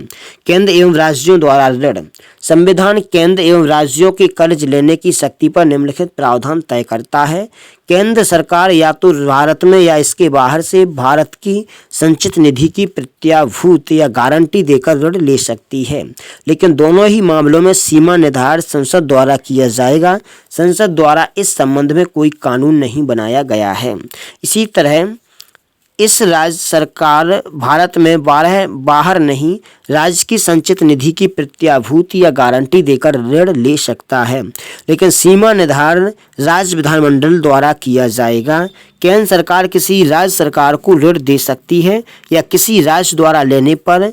केंद्र एवं राज्यों द्वारा ऋण। संविधान केंद्र एवं राज्यों के कर्ज लेने की शक्ति पर निम्नलिखित प्रावधान तय करता है। केंद्र सरकार या तो भारत में या इसके बाहर से भारत की संचित निधि की प्रत्याभूत या गारंटी देकर ऋण ले सकती है, लेकिन दोनों ही मामलों में सीमा निर्धारण संसद द्वारा किया जाएगा। संसद द्वारा इस संबंध में कोई कानून नहीं बनाया गया है। इसी तरह इस राज्य सरकार भारत में बाहर नहीं राज्य की संचित निधि की प्रत्याभूति या गारंटी देकर ऋण ले सकता है, लेकिन सीमा निर्धारण राज्य विधानमंडल द्वारा किया जाएगा। केंद्र सरकार किसी राज्य सरकार को ऋण दे सकती है या किसी राज्य द्वारा लेने पर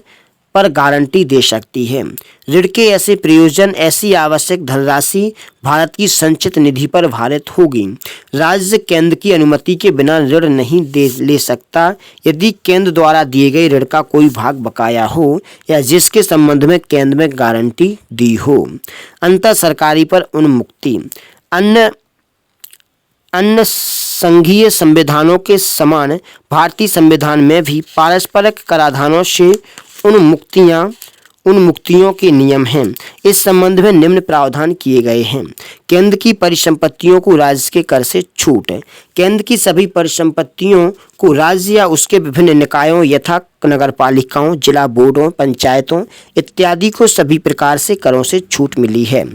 गारंटी दे सकती है। ऋण के ऐसे प्रयोजन, ऐसी आवश्यक धनराशि भारत की संचित निधि पर आधारित होगी। राज्य केंद्र की अनुमति के बिना ऋण नहीं ले सकता यदि केंद्र द्वारा दिए गए ऋण का कोई भाग बकाया हो या जिसके संबंध में केंद्र में गारंटी दी हो। अंतर सरकारी पर उन्मुक्ति। अन्य संघीय संविधानों के समान भारतीय संविधान में भी पारस्परिक कराधानों से उन्मुक्तियों के नियम हैं। इस संबंध में निम्न प्रावधान किए गए हैं। केंद्र की परिसंपत्तियों को राज्य के कर से छूट। केंद्र की सभी परिसंपत्तियों को राज्य या उसके विभिन्न निकायों यथा नगरपालिकाओं, जिला बोर्डों, पंचायतों इत्यादि को सभी प्रकार से करों से छूट मिली है।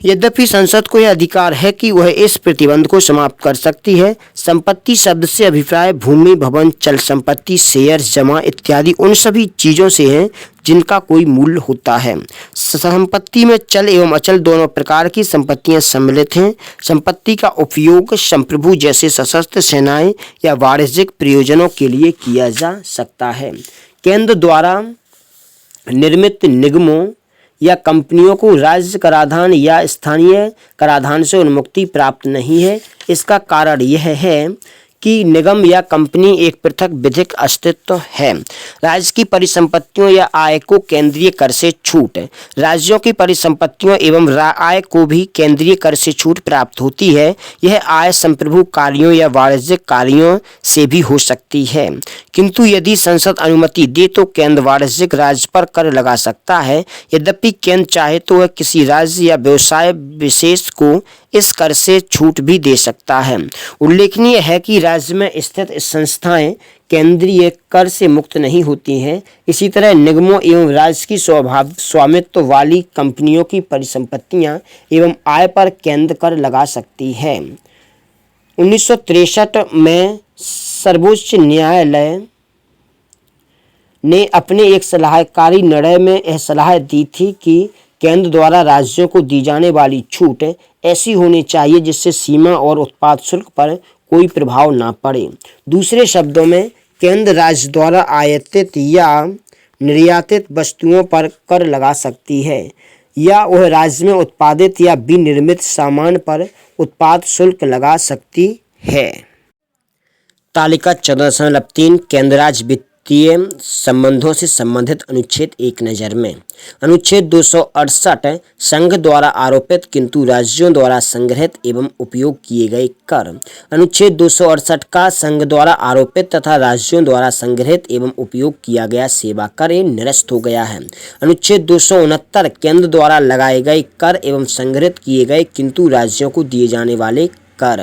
यद्यपि संसद को यह अधिकार है कि वह इस प्रतिबंध को समाप्त कर सकती है। संपत्ति शब्द से अभिप्राय भूमि, भवन, चल संपत्ति, शेयर, जमा इत्यादि उन सभी चीजों से है जिनका कोई मूल्य होता है। संपत्ति में चल एवं अचल दोनों प्रकार की संपत्तियां सम्मिलित हैं। संपत्ति का उपयोग संप्रभु जैसे सशस्त्र सेनाएं या वाणिज्यिक प्रयोजनों के लिए किया जा सकता है। केंद्र द्वारा निर्मित निगमों या कंपनियों को राज्य कराधान या स्थानीय कराधान से उन्मुक्ति प्राप्त नहीं है। इसका कारण यह है कि निगम या कंपनी एक पृथक विधिक अस्तित्व है। राज्य की परिसंपत्तियों या आय को केंद्रीय कर से छूट। राज्यों की परिसंपत्तियों एवं आय को भी केंद्रीय कर से छूट प्राप्त होती है। यह आय संप्रभु कार्यों या वाणिज्यिक कार्यों से भी हो सकती है, किंतु यदि संसद अनुमति दे तो केंद्र वाणिज्यिक राज्य पर कर लगा सकता है। यद्यपि केंद्र चाहे तो वह किसी राज्य या व्यवसाय विशेष को इस कर से छूट भी दे सकता है। उल्लेखनीय है कि राज्य में स्थित संस्थाएं केंद्रीय कर से मुक्त नहीं होती हैं। इसी तरह निगमों एवं राज्य की स्वामित्व वाली कंपनियों की परिसंपत्तियां एवं आय पर केंद्र कर लगा सकती है। 1963 में सर्वोच्च न्यायालय ने अपने एक सलाहकारी निर्णय में यह सलाह दी थी कि केंद्र द्वारा राज्यों को दी जाने वाली छूट ऐसी होनी चाहिए जिससे सीमा और उत्पाद शुल्क पर कोई प्रभाव ना पड़े। दूसरे शब्दों में केंद्र राज्य द्वारा आयातित या निर्यातित वस्तुओं पर कर लगा सकती है या वह राज्य में उत्पादित या विनिर्मित सामान पर उत्पाद शुल्क लगा सकती है। तालिका 14.3 केंद्र राज्य वित्तीय संबंधों से संबंधित अनुच्छेद एक नज़र में। अनुच्छेद 268 संघ द्वारा आरोपित किंतु राज्यों द्वारा संग्रहित एवं उपयोग किए गए कर। अनुच्छेद 268 का संघ द्वारा आरोपित तथा राज्यों द्वारा संग्रहित एवं उपयोग किया गया सेवा कर निरस्त हो गया है। अनुच्छेद 269 केंद्र द्वारा लगाए गए कर एवं संग्रहित किए गए किंतु राज्यों को दिए जाने वाले कर।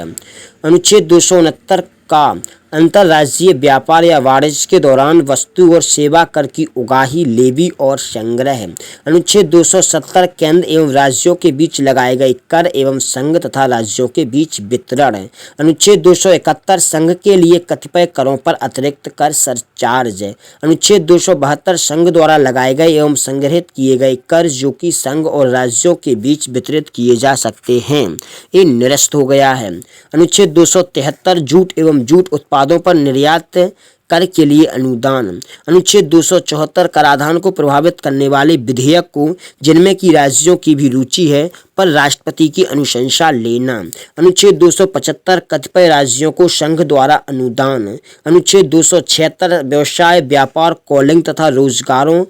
अनुच्छेद 269 का अंतर्राज्यीय व्यापार या वाणिज्य के दौरान वस्तु और सेवा कर की उगाही, लेवी और संग्रह। अनुच्छेद 270 केंद्र एवं राज्यों के बीच लगाए गए कर एवं संघ तथा राज्यों के बीच वितरण। अनुच्छेद 271 संघ के लिए कतिपय करों पर अतिरिक्त कर सरचार्ज। अनुच्छेद 272 संघ द्वारा लगाए गए एवं संग्रहित किए गए कर जो कि संघ और राज्यों के बीच वितरित किए जा सकते हैं, ये निरस्त हो गया है। अनुच्छेद 273 जूट एवं जूट उत्पादों पर निर्यात कर के लिए अनुदान। अनुच्छेद 274 कराधान को प्रभावित करने वाले विधेयक को जिनमें की राज्यों की भी रुचि है पर राष्ट्रपति की अनुशंसा लेना। अनुच्छेद 275 कतिपय राज्यों को संघ द्वारा अनुदान। अनुच्छेद 276 व्यवसाय, व्यापार, कॉलिंग तथा रोजगारों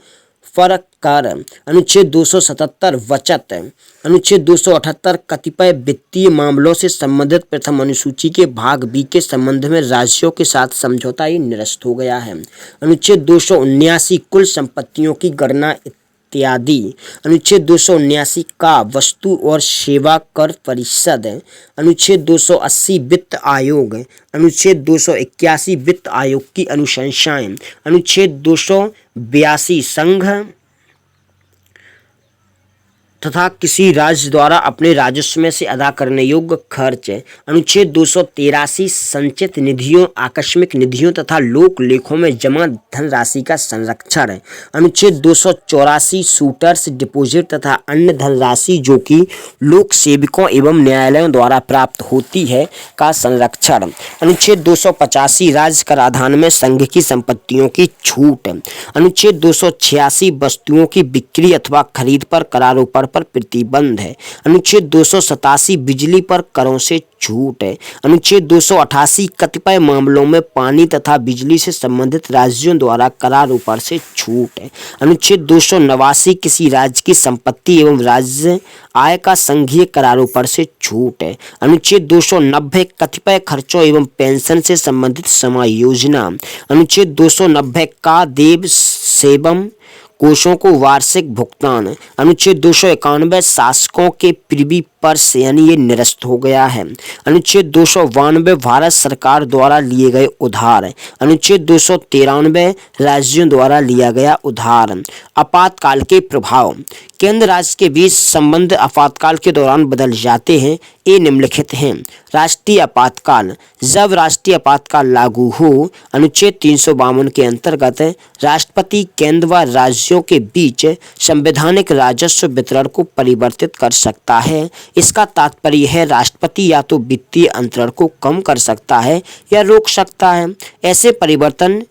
पर कर। अनुच्छेद 277 बचत। अनुच्छेद 278 कतिपय वित्तीय मामलों से संबंधित प्रथम अनुसूची के भाग बी के संबंध में राज्यों के साथ समझौता ही निरस्त हो गया है। अनुच्छेद 279 कुल संपत्तियों की गणना इत्यादि। अनुच्छेद 279 का वस्तु और सेवा कर परिषद। अनुच्छेद 280 वित्त आयोग। अनुच्छेद 281 वित्त आयोग की अनुशंसाएं। अनुच्छेद 282 संघ तथा किसी राज्य द्वारा अपने राजस्व में से अदा करने योग्य खर्च। अनुच्छेद 283 संचित निधियों, आकस्मिक निधियों तथा लोक लेखों में जमा धनराशि का संरक्षण। अनुच्छेद 284 शूटर्स डिपॉजिट तथा अन्य धनराशि जो कि लोक सेवकों एवं न्यायालयों द्वारा प्राप्त होती है का संरक्षण। अनुच्छेद 285 राज्य कराधान में संघ की संपत्तियों की छूट। अनुच्छेद 286 वस्तुओं की बिक्री अथवा खरीद पर करारोपण पर प्रतिबंध है। अनुच्छेद 287 बिजली पर करों से छूट है। अनुच्छेद 288 कतिपय मामलों में पानी तथा बिजली से संबंधित राज्यों द्वारा करारोपण से छूट है। अनुच्छेद 289 किसी राज्य की संपत्ति एवं राज्य आय का संघीय करारोपण से छूट है। अनुच्छेद 290 कतिपय खर्चों एवं पेंशन से संबंधित समायोजना। अनुच्छेद 290 का देव सेवम कोषों को वार्षिक भुगतान। अनुच्छेद 291 शासकों के प्रिवी पर से यानी ये निरस्त हो गया है। अनुच्छेद 292 भारत सरकार द्वारा लिए गए उधार। अनुच्छेद 293 राज्यों द्वारा लिया गया उधार। आपातकाल के प्रभाव। केंद्र राज्य के बीच संबंध आपातकाल के दौरान बदल जाते हैं। ये निम्नलिखित हैं। राष्ट्रीय आपातकाल। जब राष्ट्रीय आपातकाल लागू हो, अनुच्छेद 352 के अंतर्गत राष्ट्रपति केंद्र व राज्यों के बीच संवैधानिक राजस्व वितरण को परिवर्तित कर सकता है। इसका तात्पर्य है राष्ट्रपति या तो वित्तीय अंतरण को कम कर सकता है या रोक सकता है। ऐसे परिवर्तन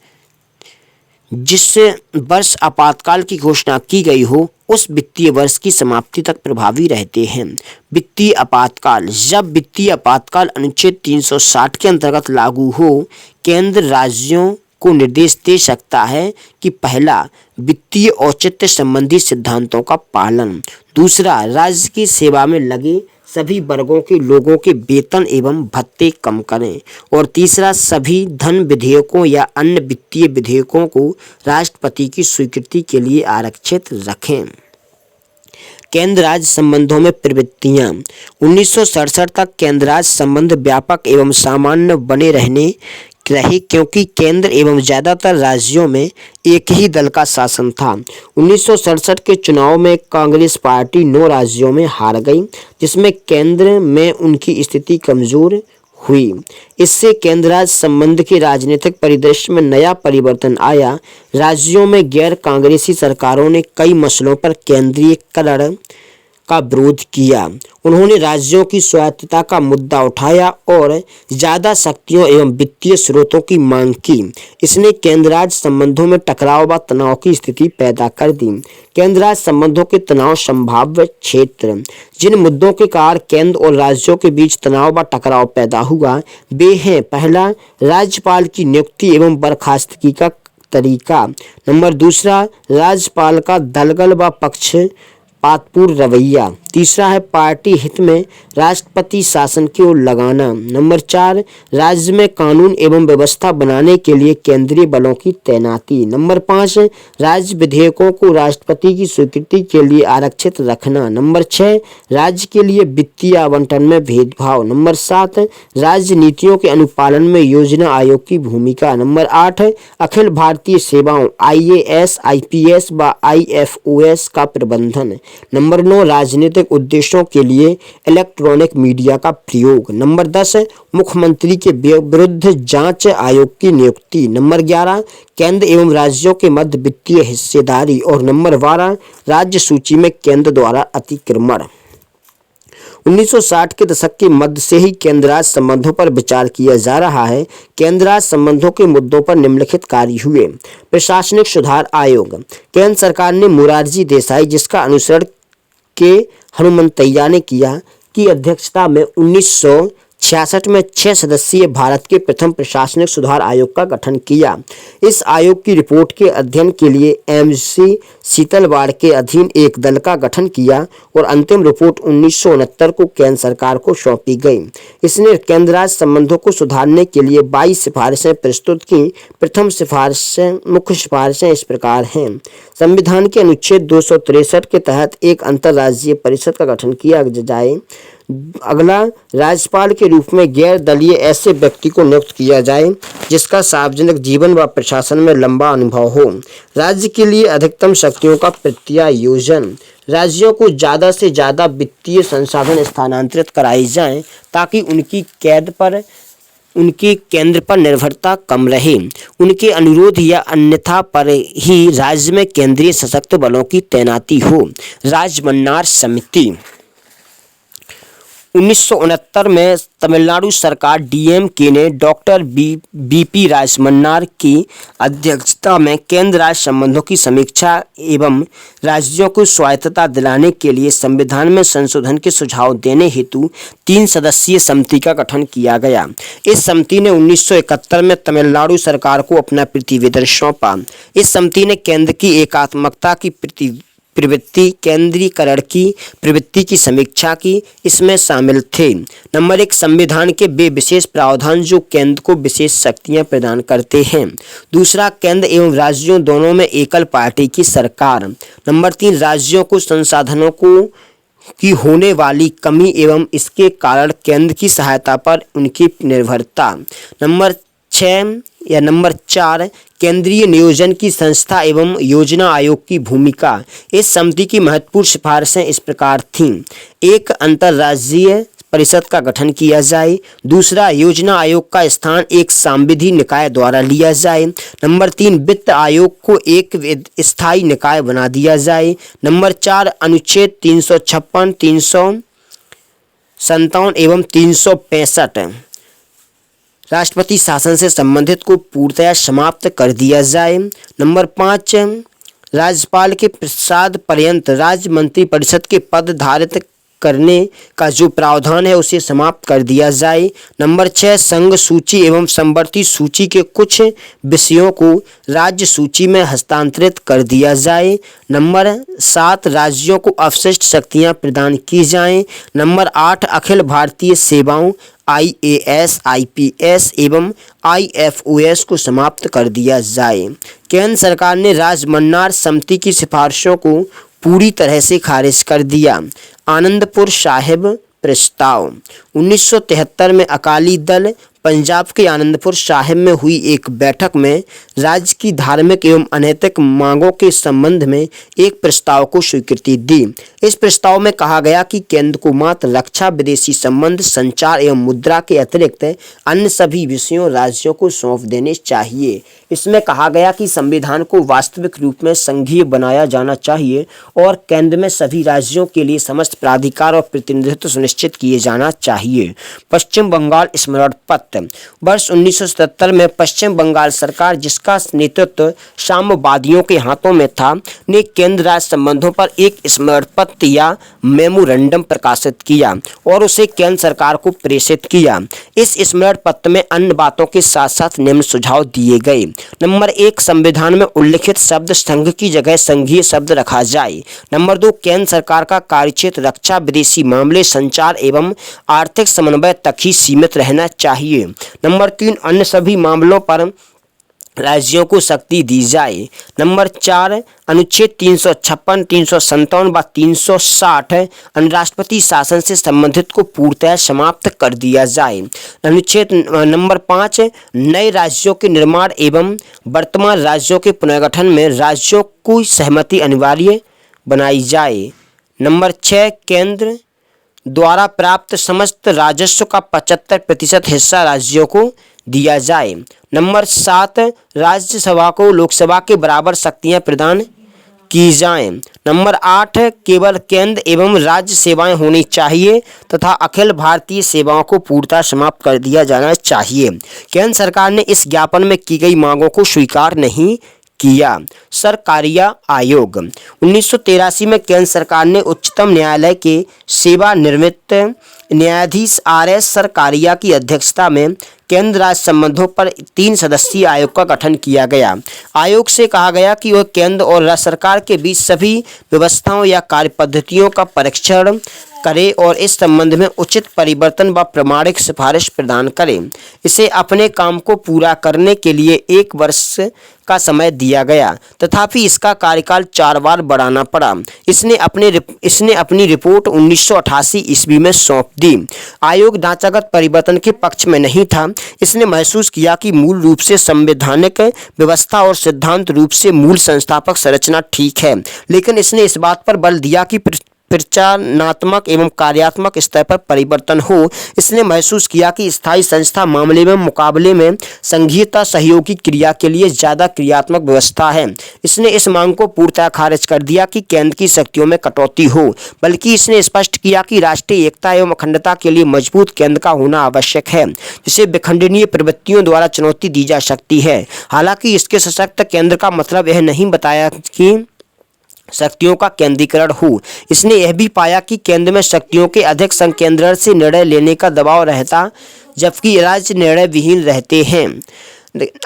जिस वर्ष आपातकाल की घोषणा की गई हो उस वित्तीय वर्ष की समाप्ति तक प्रभावी रहते हैं। वित्तीय आपातकाल। जब वित्तीय आपातकाल अनुच्छेद 360 के अंतर्गत लागू हो, केंद्र राज्यों को निर्देश दे सकता है कि पहला, वित्तीय औचित्य संबंधी सिद्धांतों का पालन। दूसरा, राज्य की सेवा में लगे सभी वर्गों के लोगों के वेतन एवं भत्ते कम करें। और तीसरा, सभी धन विधेयकों या अन्य वित्तीय विधेयकों को राष्ट्रपति की स्वीकृति के लिए आरक्षित रखें। केंद्र राज्य संबंधों में प्रवृत्तियां। 1967 तक केंद्र राज्य संबंध व्यापक एवं सामान्य बने रहे क्योंकि केंद्र एवं ज्यादातर राज्यों में एक ही दल का शासन था। 1967 के चुनाव में कांग्रेस पार्टी 9 राज्यों में हार गई, जिसमें केंद्र में उनकी स्थिति कमजोर हुई। इससे केंद्र राज्य संबंध के राजनीतिक परिदृश्य में नया परिवर्तन आया। राज्यों में गैर कांग्रेसी सरकारों ने कई मसलों पर केंद्रीयकरण का विरोध किया। उन्होंने राज्यों की स्वायत्तता का मुद्दा उठाया और ज़्यादा शक्तियों एवं वित्तीय स्रोतों की मांग की। इसने केंद्र राज्य संबंधों में टकराव व तनाव की स्थिति पैदा कर दी। केंद्र राज्य संबंधों के तनाव संभाव्य क्षेत्र। जिन मुद्दों के कारण केंद्र और राज्यों के बीच तनाव व टकराव पैदा हुआ वे हैं: पहला, राज्यपाल की नियुक्ति एवं बर्खास्तगी का तरीका। नंबर दूसरा, राज्यपाल का दलगल व पक्षपातपूर्ण रवैया। तीसरा है पार्टी हित में राष्ट्रपति शासन की ओर लगाना। नंबर 4, राज्य में कानून एवं व्यवस्था बनाने के लिए केंद्रीय बलों की तैनाती। नंबर 5, राज्य विधेयकों को राष्ट्रपति की स्वीकृति के लिए आरक्षित रखना। नंबर 6, राज्य के लिए वित्तीय आवंटन में भेदभाव। नंबर 7, राज्य नीतियों के अनुपालन में योजना आयोग की भूमिका। नंबर 8, अखिल भारतीय सेवाओं IAS, IPS व IFOS का प्रबंधन। नंबर 9, राजनीतिक उद्देश्यों के लिए इलेक्ट्रॉनिक मीडिया का प्रयोग। नंबर 10, मुख्यमंत्री के विरुद्ध जांच आयोग की नियुक्ति। नंबर 11, केंद्र एवं राज्यों के मध्य वित्तीय हिस्सेदारी। और नंबर 12, राज्य सूची में केंद्र द्वारा अतिक्रमण। 1960 के दशक के मध्य से ही केंद्र राज्य संबंधों पर विचार किया जा रहा है। केंद्र राज्य संबंधों के मुद्दों पर निम्नलिखित कार्य हुए। प्रशासनिक सुधार आयोग। केंद्र सरकार ने मोरारजी देसाई, जिसका अनुसरण के हनुमंतैया ने किया, की अध्यक्षता में 1966 में 6 सदस्यीय भारत के प्रथम प्रशासनिक सुधार आयोग का गठन किया। इस आयोग की रिपोर्ट के अध्ययन के लिए MC शीतलवाड़ के अधीन एक दल का गठन किया और अंतिम रिपोर्ट 1969 को केंद्र सरकार को सौंपी गई। इसने केंद्र राज्य संबंधों को सुधारने के लिए 22 सिफारिशें प्रस्तुत की। प्रथम मुख्य सिफारिशें इस प्रकार हैं: संविधान के अनुच्छेद 263 के तहत एक अंतर्राज्यीय परिषद का गठन किया जाए। अगला, राज्यपाल के रूप में गैर दलीय ऐसे व्यक्ति को नियुक्त किया जाए जिसका सार्वजनिक जीवन व प्रशासन में लंबा अनुभव हो। राज्य के लिए अधिकतम शक्तियों का प्रत्यायोजन। राज्यों को ज़्यादा से ज़्यादा वित्तीय संसाधन स्थानांतरित कराए जाएं ताकि उनके केंद्र पर निर्भरता कम रहे। उनके अनुरोध या अन्यथा पर ही राज्य में केंद्रीय सशस्त्र बलों की तैनाती हो। राजमन्नार समिति 1969 में तमिलनाडु सरकार डीएमके ने डॉक्टर बीपी राजमन्नार की अध्यक्षता में केंद्र राज्य संबंधों की समीक्षा एवं राज्यों को स्वायत्तता दिलाने के लिए संविधान में संशोधन के सुझाव देने हेतु 3 सदस्यीय समिति का गठन किया गया। इस समिति ने 1971 में तमिलनाडु सरकार को अपना प्रतिवेदन सौंपा। इस समिति ने केंद्र की एकात्मकता की प्रवृत्ति, केंद्रीकरण की प्रवृत्ति की समीक्षा की। इसमें शामिल थे नंबर 1 संविधान के वे विशेष प्रावधान जो केंद्र को विशेष शक्तियां प्रदान करते हैं। दूसरा, केंद्र एवं राज्यों दोनों में एकल पार्टी की सरकार। नंबर 3 राज्यों को संसाधनों की होने वाली कमी एवं इसके कारण केंद्र की सहायता पर उनकी निर्भरता। नंबर 4 केंद्रीय नियोजन की संस्था एवं योजना आयोग की भूमिका। इस समिति की महत्वपूर्ण सिफारिशें इस प्रकार थीं। 1 अंतर्राज्यीय परिषद का गठन किया जाए। दूसरा, योजना आयोग का स्थान एक सांविधिक निकाय द्वारा लिया जाए। नंबर 3 वित्त आयोग को एक स्थायी निकाय बना दिया जाए। नंबर 4 अनुच्छेद 356, 357 एवं 365 राष्ट्रपति शासन से संबंधित को पूर्णतया समाप्त कर दिया जाए। नंबर 5 राज्यपाल के प्रसाद पर्यंत राज्य मंत्रिपरिषद के पद धारित करने का जो प्रावधान है उसे समाप्त कर दिया जाए। नंबर 6 संघ सूची एवं समवर्ती सूची के कुछ विषयों को राज्य सूची में हस्तांतरित कर दिया जाए। नंबर 7 राज्यों को अवशिष्ट शक्तियां प्रदान की जाएं। नंबर 8 अखिल भारतीय सेवाओं IAS, IPS एवं IFOS को समाप्त कर दिया जाए। केंद्र सरकार ने राजमन्नार समिति की सिफारिशों को पूरी तरह से खारिज कर दिया। आनंदपुर साहिब प्रस्ताव 1973 में अकाली दल पंजाब के आनंदपुर साहिब में हुई एक बैठक में राज्य की धार्मिक एवं अनैतिक मांगों के संबंध में एक प्रस्ताव को स्वीकृति दी। इस प्रस्ताव में कहा गया कि केंद्र को मात्र रक्षा, विदेशी संबंध, संचार एवं मुद्रा के अतिरिक्त अन्य सभी विषयों राज्यों को सौंप देने चाहिए। इसमें कहा गया कि संविधान को वास्तविक रूप में संघीय बनाया जाना चाहिए और केंद्र में सभी राज्यों के लिए समस्त प्राधिकार और प्रतिनिधित्व सुनिश्चित किए जाना चाहिए। पश्चिम बंगाल स्मरण पत्र वर्ष 1977 में पश्चिम बंगाल सरकार, जिसका नेतृत्व साम्यवादियों के हाथों में था, ने केंद्र राज्य संबंधों पर एक स्मरण पत्र या मेमोरेंडम प्रकाशित किया और उसे केंद्र सरकार को प्रेषित किया। इस स्मरण पत्र में अन्य बातों के साथ साथ निम्न सुझाव दिए गए। नंबर 1 संविधान में उल्लिखित शब्द संघ की जगह संघीय शब्द रखा जाए। नंबर 2 केंद्र सरकार का कार्यक्षेत्र रक्षा, विदेशी मामले, संचार एवं आर्थिक समन्वय तक ही सीमित रहना चाहिए। नंबर 3 अन्य सभी मामलों पर राज्यों को शक्ति दी जाए। नंबर 4 अनुच्छेद 356, 357 व 360 राष्ट्रपति शासन से संबंधित को पूर्णतः समाप्त कर दिया जाए। अनुच्छेद नंबर 5 नए राज्यों के निर्माण एवं वर्तमान राज्यों के पुनर्गठन में राज्यों की सहमति अनिवार्य बनाई जाए। नंबर 6 केंद्र द्वारा प्राप्त समस्त राजस्व का 75% हिस्सा राज्यों को दिया जाए। नंबर 7 राज्यसभा को लोकसभा के बराबर शक्तियां प्रदान की जाएं। नंबर 8 केवल केंद्र एवं राज्य सेवाएं होनी चाहिए तथा अखिल भारतीय सेवाओं को पूर्णतः समाप्त कर दिया जाना चाहिए। केंद्र सरकार ने इस ज्ञापन में की गई मांगों को स्वीकार नहीं किया। सरकारिया आयोग 1983 में केंद्र सरकार ने उच्चतम न्यायालय के सेवानिवृत्त न्यायाधीश RS सरकारिया की अध्यक्षता में केंद्र राज्य संबंधों पर 3 सदस्यीय आयोग का गठन किया गया। आयोग से कहा गया कि वह केंद्र और राज्य सरकार के बीच सभी व्यवस्थाओं या कार्य पद्धतियों का परीक्षण करे और इस संबंध में उचित परिवर्तन व प्रामाणिक सिफारिश प्रदान करे। इसे अपने काम को पूरा करने के लिए 1 वर्ष का समय दिया गया, तथापि इसका कार्यकाल 4 बार बढ़ाना पड़ा। इसने अपनी रिपोर्ट 1988 ईस्वी में सौंप दी। आयोग ढांचागत परिवर्तन के पक्ष में नहीं था। इसने महसूस किया कि मूल रूप से संवैधानिक व्यवस्था और सिद्धांत रूप से मूल संस्थापक संरचना ठीक है, लेकिन इसने इस बात पर बल दिया कि प्रचारणात्मक एवं कार्यात्मक स्तर पर परिवर्तन हो। इसने महसूस किया कि स्थायी संस्था मामले में मुकाबले में संघीयता सहयोगी क्रिया के लिए ज़्यादा क्रियात्मक व्यवस्था है। इसने इस मांग को पूर्णतः खारिज कर दिया कि केंद्र की शक्तियों में कटौती हो, बल्कि इसने स्पष्ट किया कि राष्ट्रीय एकता एवं अखंडता के लिए मजबूत केंद्र का होना आवश्यक है, जिसे विखंडनीय प्रवृत्तियों द्वारा चुनौती दी जा सकती है। हालांकि इसके सशक्त केंद्र का मतलब यह नहीं बताया कि शक्तियों का केंद्रीकरण हो। इसने यह भी पाया कि केंद्र में शक्तियों के अधिक संकेंद्रण से निर्णय लेने का दबाव रहता, जबकि राज्य निर्णय विहीन रहते हैं।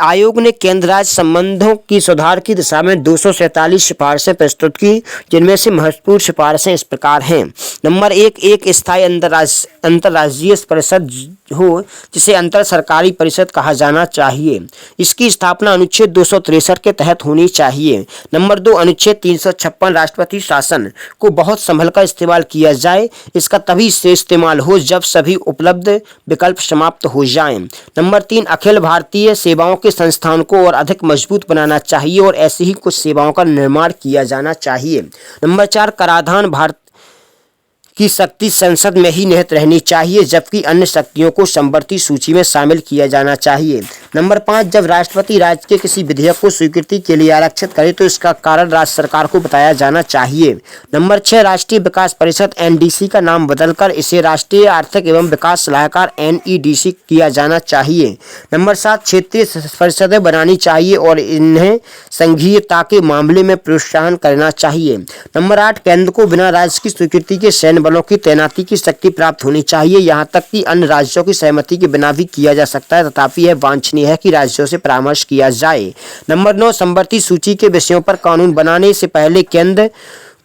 आयोग ने केंद्र राज्य संबंधों की सुधार की दिशा में 247 सिफारिशें प्रस्तुत की, जिनमें से महत्वपूर्ण सिफारिशें इस प्रकार हैं। नंबर 1, एक स्थायी अंतर्राज्यीय परिषद हो, जिसे अंतर सरकारी परिषद कहा जाना चाहिए। इसकी स्थापना अनुच्छेद 263 के तहत होनी चाहिए। नंबर 2, अनुच्छेद 356 राष्ट्रपति शासन को बहुत संभल कर इस्तेमाल किया जाए। इसका तभी से इस्तेमाल हो जब सभी उपलब्ध विकल्प समाप्त हो जाएं। नंबर 3, अखिल भारतीय सेवाओं के संस्थान को और अधिक मजबूत बनाना चाहिए और ऐसी ही कुछ सेवाओं का निर्माण किया जाना चाहिए। नंबर 4, कराधान भारत की शक्ति संसद में ही निहित रहनी चाहिए, जबकि अन्य शक्तियों को समवर्ती सूची में शामिल किया जाना चाहिए। नंबर 5, जब राष्ट्रपति राज्य के किसी विधेयक को स्वीकृति के लिए आरक्षित करे तो इसका कारण राज्य सरकार को बताया जाना चाहिए। नंबर 6, राष्ट्रीय विकास परिषद NDC का नाम बदलकर इसे राष्ट्रीय आर्थिक एवं विकास सलाहकार NEDC किया जाना चाहिए। नंबर 7, क्षेत्रीय परिषदें बनानी चाहिए और इन्हें संघीयता के मामले में प्रोत्साहन करना चाहिए। नंबर 8, केंद्र को बिना राज्य की स्वीकृति के सैन्य बलों की तैनाती की शक्ति प्राप्त होनी चाहिए, यहां तक कि अन्य राज्यों की सहमति के बिना भी किया जा सकता है, तथापि यह वांछनीय है कि राज्यों से परामर्श किया जाए। नंबर 9, समवर्ती सूची के विषयों पर कानून बनाने से पहले केंद्र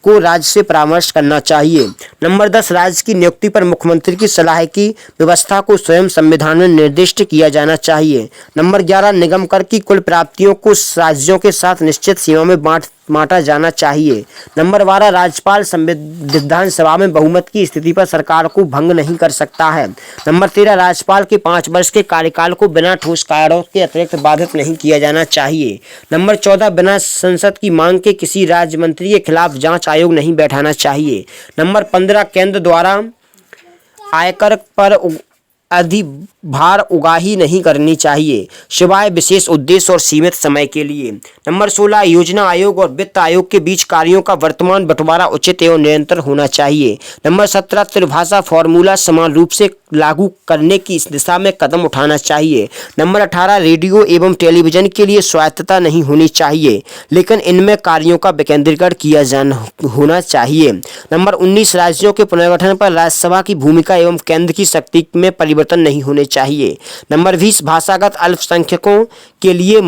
को राज्य से परामर्श करना चाहिए। नंबर 10, राज्य की नियुक्ति पर मुख्यमंत्री की सलाह की व्यवस्था को स्वयं संविधान में निर्दिष्ट किया जाना चाहिए। नंबर 11, निगम कर की कुल प्राप्तियों को राज्यों के साथ निश्चित सीमा में बांटा जाना चाहिए। नंबर 12, राज्यपाल विधानसभा में बहुमत की स्थिति पर सरकार को भंग नहीं कर सकता है। नंबर 13, राज्यपाल के 5 वर्ष के कार्यकाल को बिना ठोस कारणों के अतिरिक्त बाधित नहीं किया जाना चाहिए। नंबर 14, बिना संसद की मांग के किसी राज्य मंत्री के खिलाफ जांच आयोग नहीं बैठाना चाहिए। नंबर 15, केंद्र द्वारा आयकर पर अधिभार उगाही नहीं करनी चाहिए, सिवाय विशेष उद्देश्य और सीमित समय के लिए। नंबर 16, योजना आयोग और वित्त आयोग के बीच कार्यों का वर्तमान बंटवारा उचित एवं निरंतर होना चाहिए। नंबर 17, त्रिभाषा फॉर्मूला समान रूप से लागू करने की इस दिशा में कदम उठाना चाहिए। नंबर 18, रेडियो एवं टेलीविजन के लिए स्वायत्तता नहीं होनी चाहिए, लेकिन इनमें कार्यों का विकेंद्रीकरण किया जाना होना चाहिए। नंबर 19, राज्यों के पुनर्गठन पर राज्यसभा की भूमिका एवं केंद्र की शक्ति में परिवर्तन नहीं होने चाहिए। नंबर 20, भाषागत अल्पसंख्यकों के लिए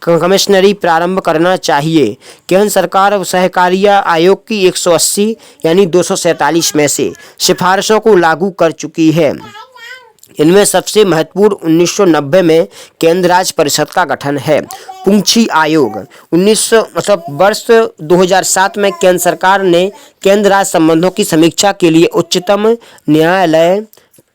कमिश्नरी प्रारंभ करना चाहिए। केंद्र सरकार सहकारिता आयोग की 180 यानी 247 में से सिफारिशों को लागू कर चुकी है। इनमें सबसे महत्वपूर्ण 1990 में केंद्र राज्य परिषद का गठन है। पूंछी आयोग वर्ष 2007 में केंद्र सरकार ने केंद्र राज्य संबंधों की समीक्षा के लिए उच्चतम न्यायालय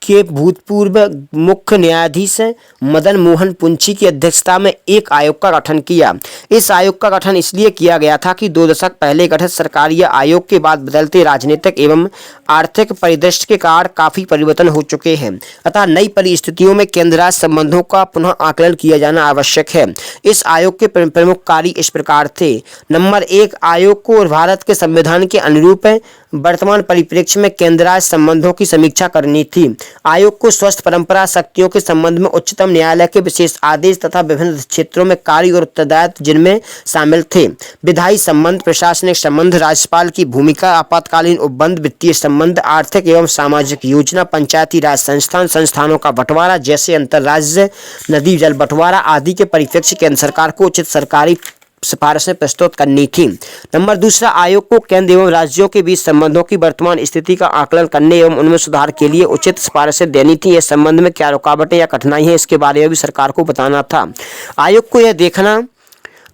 के भूतपूर्व मुख्य न्यायाधीश मदन मोहन पुंछी की अध्यक्षता में एक आयोग का गठन किया। इस आयोग का गठन इसलिए किया गया था कि 2 दशक पहले गठित सरकारी आयोग के बाद बदलते राजनीतिक एवं आर्थिक परिदृश्य के कारण काफी परिवर्तन हो चुके हैं, अतः नई परिस्थितियों में केंद्र राज्य संबंधों का पुनः आकलन किया जाना आवश्यक है। इस आयोग के प्रमुख कार्य इस प्रकार थे। नंबर 1, आयोग को भारत के संविधान के अनुरूप वर्तमान परिप्रेक्ष्य में केंद्र राज्य संबंधों की समीक्षा करनी थी। आयोग को स्वस्थ परंपरा शक्तियों के संबंध में उच्चतम न्यायालय के विशेष आदेश तथा विभिन्न क्षेत्रों में कार्य और उत्तरदायित्व जिनमें शामिल थे विधायी संबंध, प्रशासनिक संबंध, राज्यपाल की भूमिका, आपातकालीन उपबंध, वित्तीय संबंध, आर्थिक एवं सामाजिक योजना, पंचायती राज संस्थानों का बंटवारा जैसे अंतर्राज्य नदी जल बंटवारा आदि के परिप्रेक्ष्य केंद्र सरकार को उचित सरकारी सिफारिशें प्रस्तुत करनी थी। नंबर दूसरा, आयोग को केंद्र एवं राज्यों के बीच संबंधों की वर्तमान स्थिति का आकलन करने एवं उनमें सुधार के लिए उचित सिफारिशें देनी थी। इस संबंध में क्या रुकावटें या कठिनाई है, इसके बारे में भी सरकार को बताना था। आयोग को यह देखना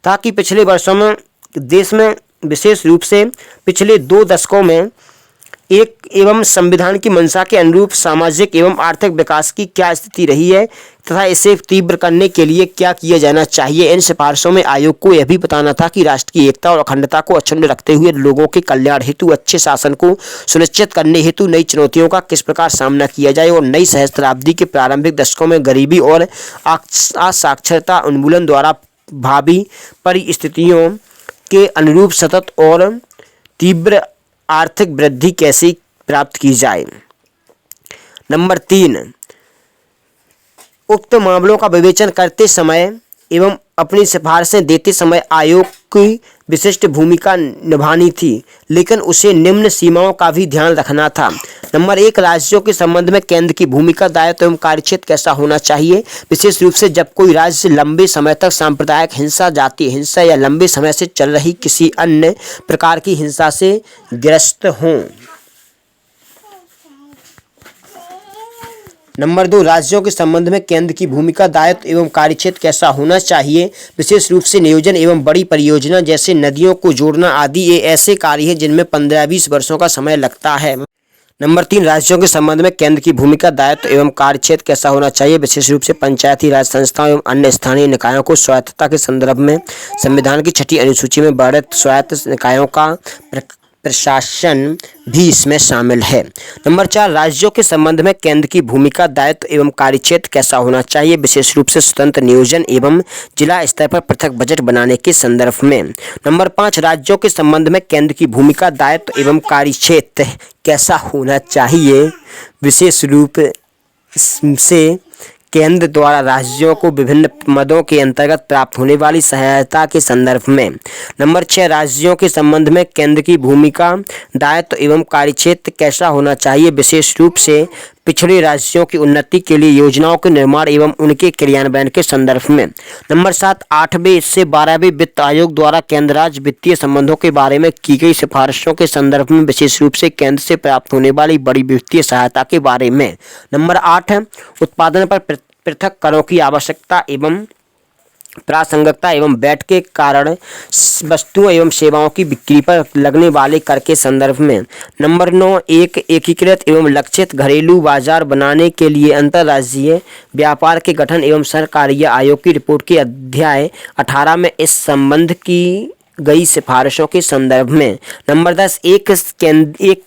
था कि पिछले वर्षों में देश में विशेष रूप से पिछले 2 दशकों में एक एवं संविधान की मंशा के अनुरूप सामाजिक एवं आर्थिक विकास की क्या स्थिति रही है तथा इसे तीव्र करने के लिए क्या किया जाना चाहिए। इन सिफारिशों में आयोग को यह भी बताना था कि राष्ट्र की एकता और अखंडता को अक्षुण्ण रखते हुए लोगों के कल्याण हेतु अच्छे शासन को सुनिश्चित करने हेतु नई चुनौतियों का किस प्रकार सामना किया जाए और नई सहस्त्राब्दी के प्रारंभिक दशकों में गरीबी और असाक्षरता उन्मूलन द्वारा भावी परिस्थितियों के अनुरूप सतत और तीव्र आर्थिक वृद्धि कैसे प्राप्त की जाए। नंबर 3, उक्त मामलों का विवेचन करते समय एवं अपनी सिफारिशें देते समय आयोग की विशिष्ट भूमिका निभानी थी, लेकिन उसे निम्न सीमाओं का भी ध्यान रखना था। नंबर 1, राज्यों के संबंध में केंद्र की भूमिका, दायित्व एवं कार्यक्षेत्र कैसा होना चाहिए। विशेष रूप से जब कोई राज्य लंबे समय तक सांप्रदायिक हिंसा, जातीय हिंसा या लंबे समय से चल रही किसी अन्य प्रकार की हिंसा से ग्रस्त हों। नंबर 2, राज्यों के संबंध में केंद्र की भूमिका, दायित्व एवं कार्यक्षेत्र कैसा होना चाहिए। विशेष रूप से नियोजन एवं बड़ी परियोजना जैसे नदियों को जोड़ना आदि ये ऐसे कार्य हैं जिनमें 15-20 वर्षों का समय लगता है। नंबर 3, राज्यों के संबंध में केंद्र की भूमिका, दायित्व एवं कार्यक्षेत्र कैसा होना चाहिए। विशेष रूप से पंचायती राज संस्थाओं एवं अन्य स्थानीय निकायों को स्वायत्तता के संदर्भ में संविधान की 6ठी अनुसूची में वर्णित स्वायत्त निकायों का प्रशासन भी इसमें शामिल है। नंबर 4, राज्यों के संबंध में केंद्र की भूमिका, दायित्व एवं कार्यक्षेत्र कैसा होना चाहिए। विशेष रूप से स्वतंत्र नियोजन एवं जिला स्तर पर पृथक बजट बनाने के संदर्भ में। नंबर 5, राज्यों के संबंध में केंद्र की भूमिका, दायित्व एवं कार्यक्षेत्र कैसा होना चाहिए। विशेष रूप से केंद्र द्वारा राज्यों को विभिन्न मदों के अंतर्गत प्राप्त होने वाली सहायता के संदर्भ में। नंबर 6, राज्यों के संबंध में केंद्र की भूमिका, दायित्व एवं कार्यक्षेत्र कैसा होना चाहिए। विशेष रूप से पिछड़े राज्यों की उन्नति के लिए योजनाओं के निर्माण एवं उनके क्रियान्वयन के संदर्भ में। नंबर 7, 8वें से 12वें वित्त आयोग द्वारा केंद्र राज्य वित्तीय संबंधों के बारे में की गई सिफारिशों के संदर्भ में, विशेष रूप से केंद्र से प्राप्त होने वाली बड़ी वित्तीय सहायता के बारे में। नंबर 8, उत्पादन पर पृथक करों की आवश्यकता एवं प्रासंगिकता एवं वैट के कारण वस्तुओं एवं सेवाओं की बिक्री पर लगने वाले कर के संदर्भ में। नंबर 9, एक एकीकृत एवं लक्षित घरेलू बाजार बनाने के लिए अंतर्राज्यीय व्यापार के गठन एवं सरकारी आयोग की रिपोर्ट के अध्याय 18 में इस संबंध की गई सिफारिशों के संदर्भ में। नंबर 10, एक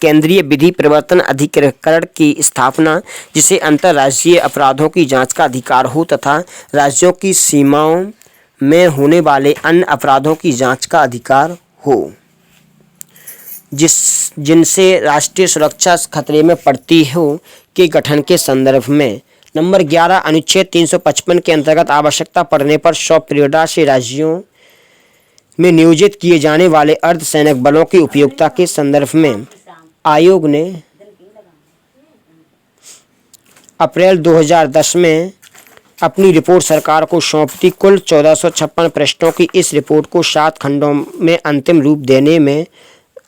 केंद्रीय विधि प्रवर्तन अधिकरण की स्थापना जिसे अंतर्राज्यीय अपराधों की जांच का अधिकार हो तथा राज्यों की सीमाओं में होने वाले अन्य अपराधों की जांच का अधिकार हो जिनसे राष्ट्रीय सुरक्षा खतरे में पड़ती हो के गठन के संदर्भ में। नंबर 11, अनुच्छेद 355 के अंतर्गत आवश्यकता पड़ने पर सौप्रियता से राज्यों में नियोजित किए जाने वाले अर्धसैनिक बलों की उपयोगिता के संदर्भ में। आयोग ने अप्रैल 2010 में अपनी रिपोर्ट सरकार को सौंपी। कुल 1456 पृष्ठों की इस रिपोर्ट को 7 खंडों में अंतिम रूप देने में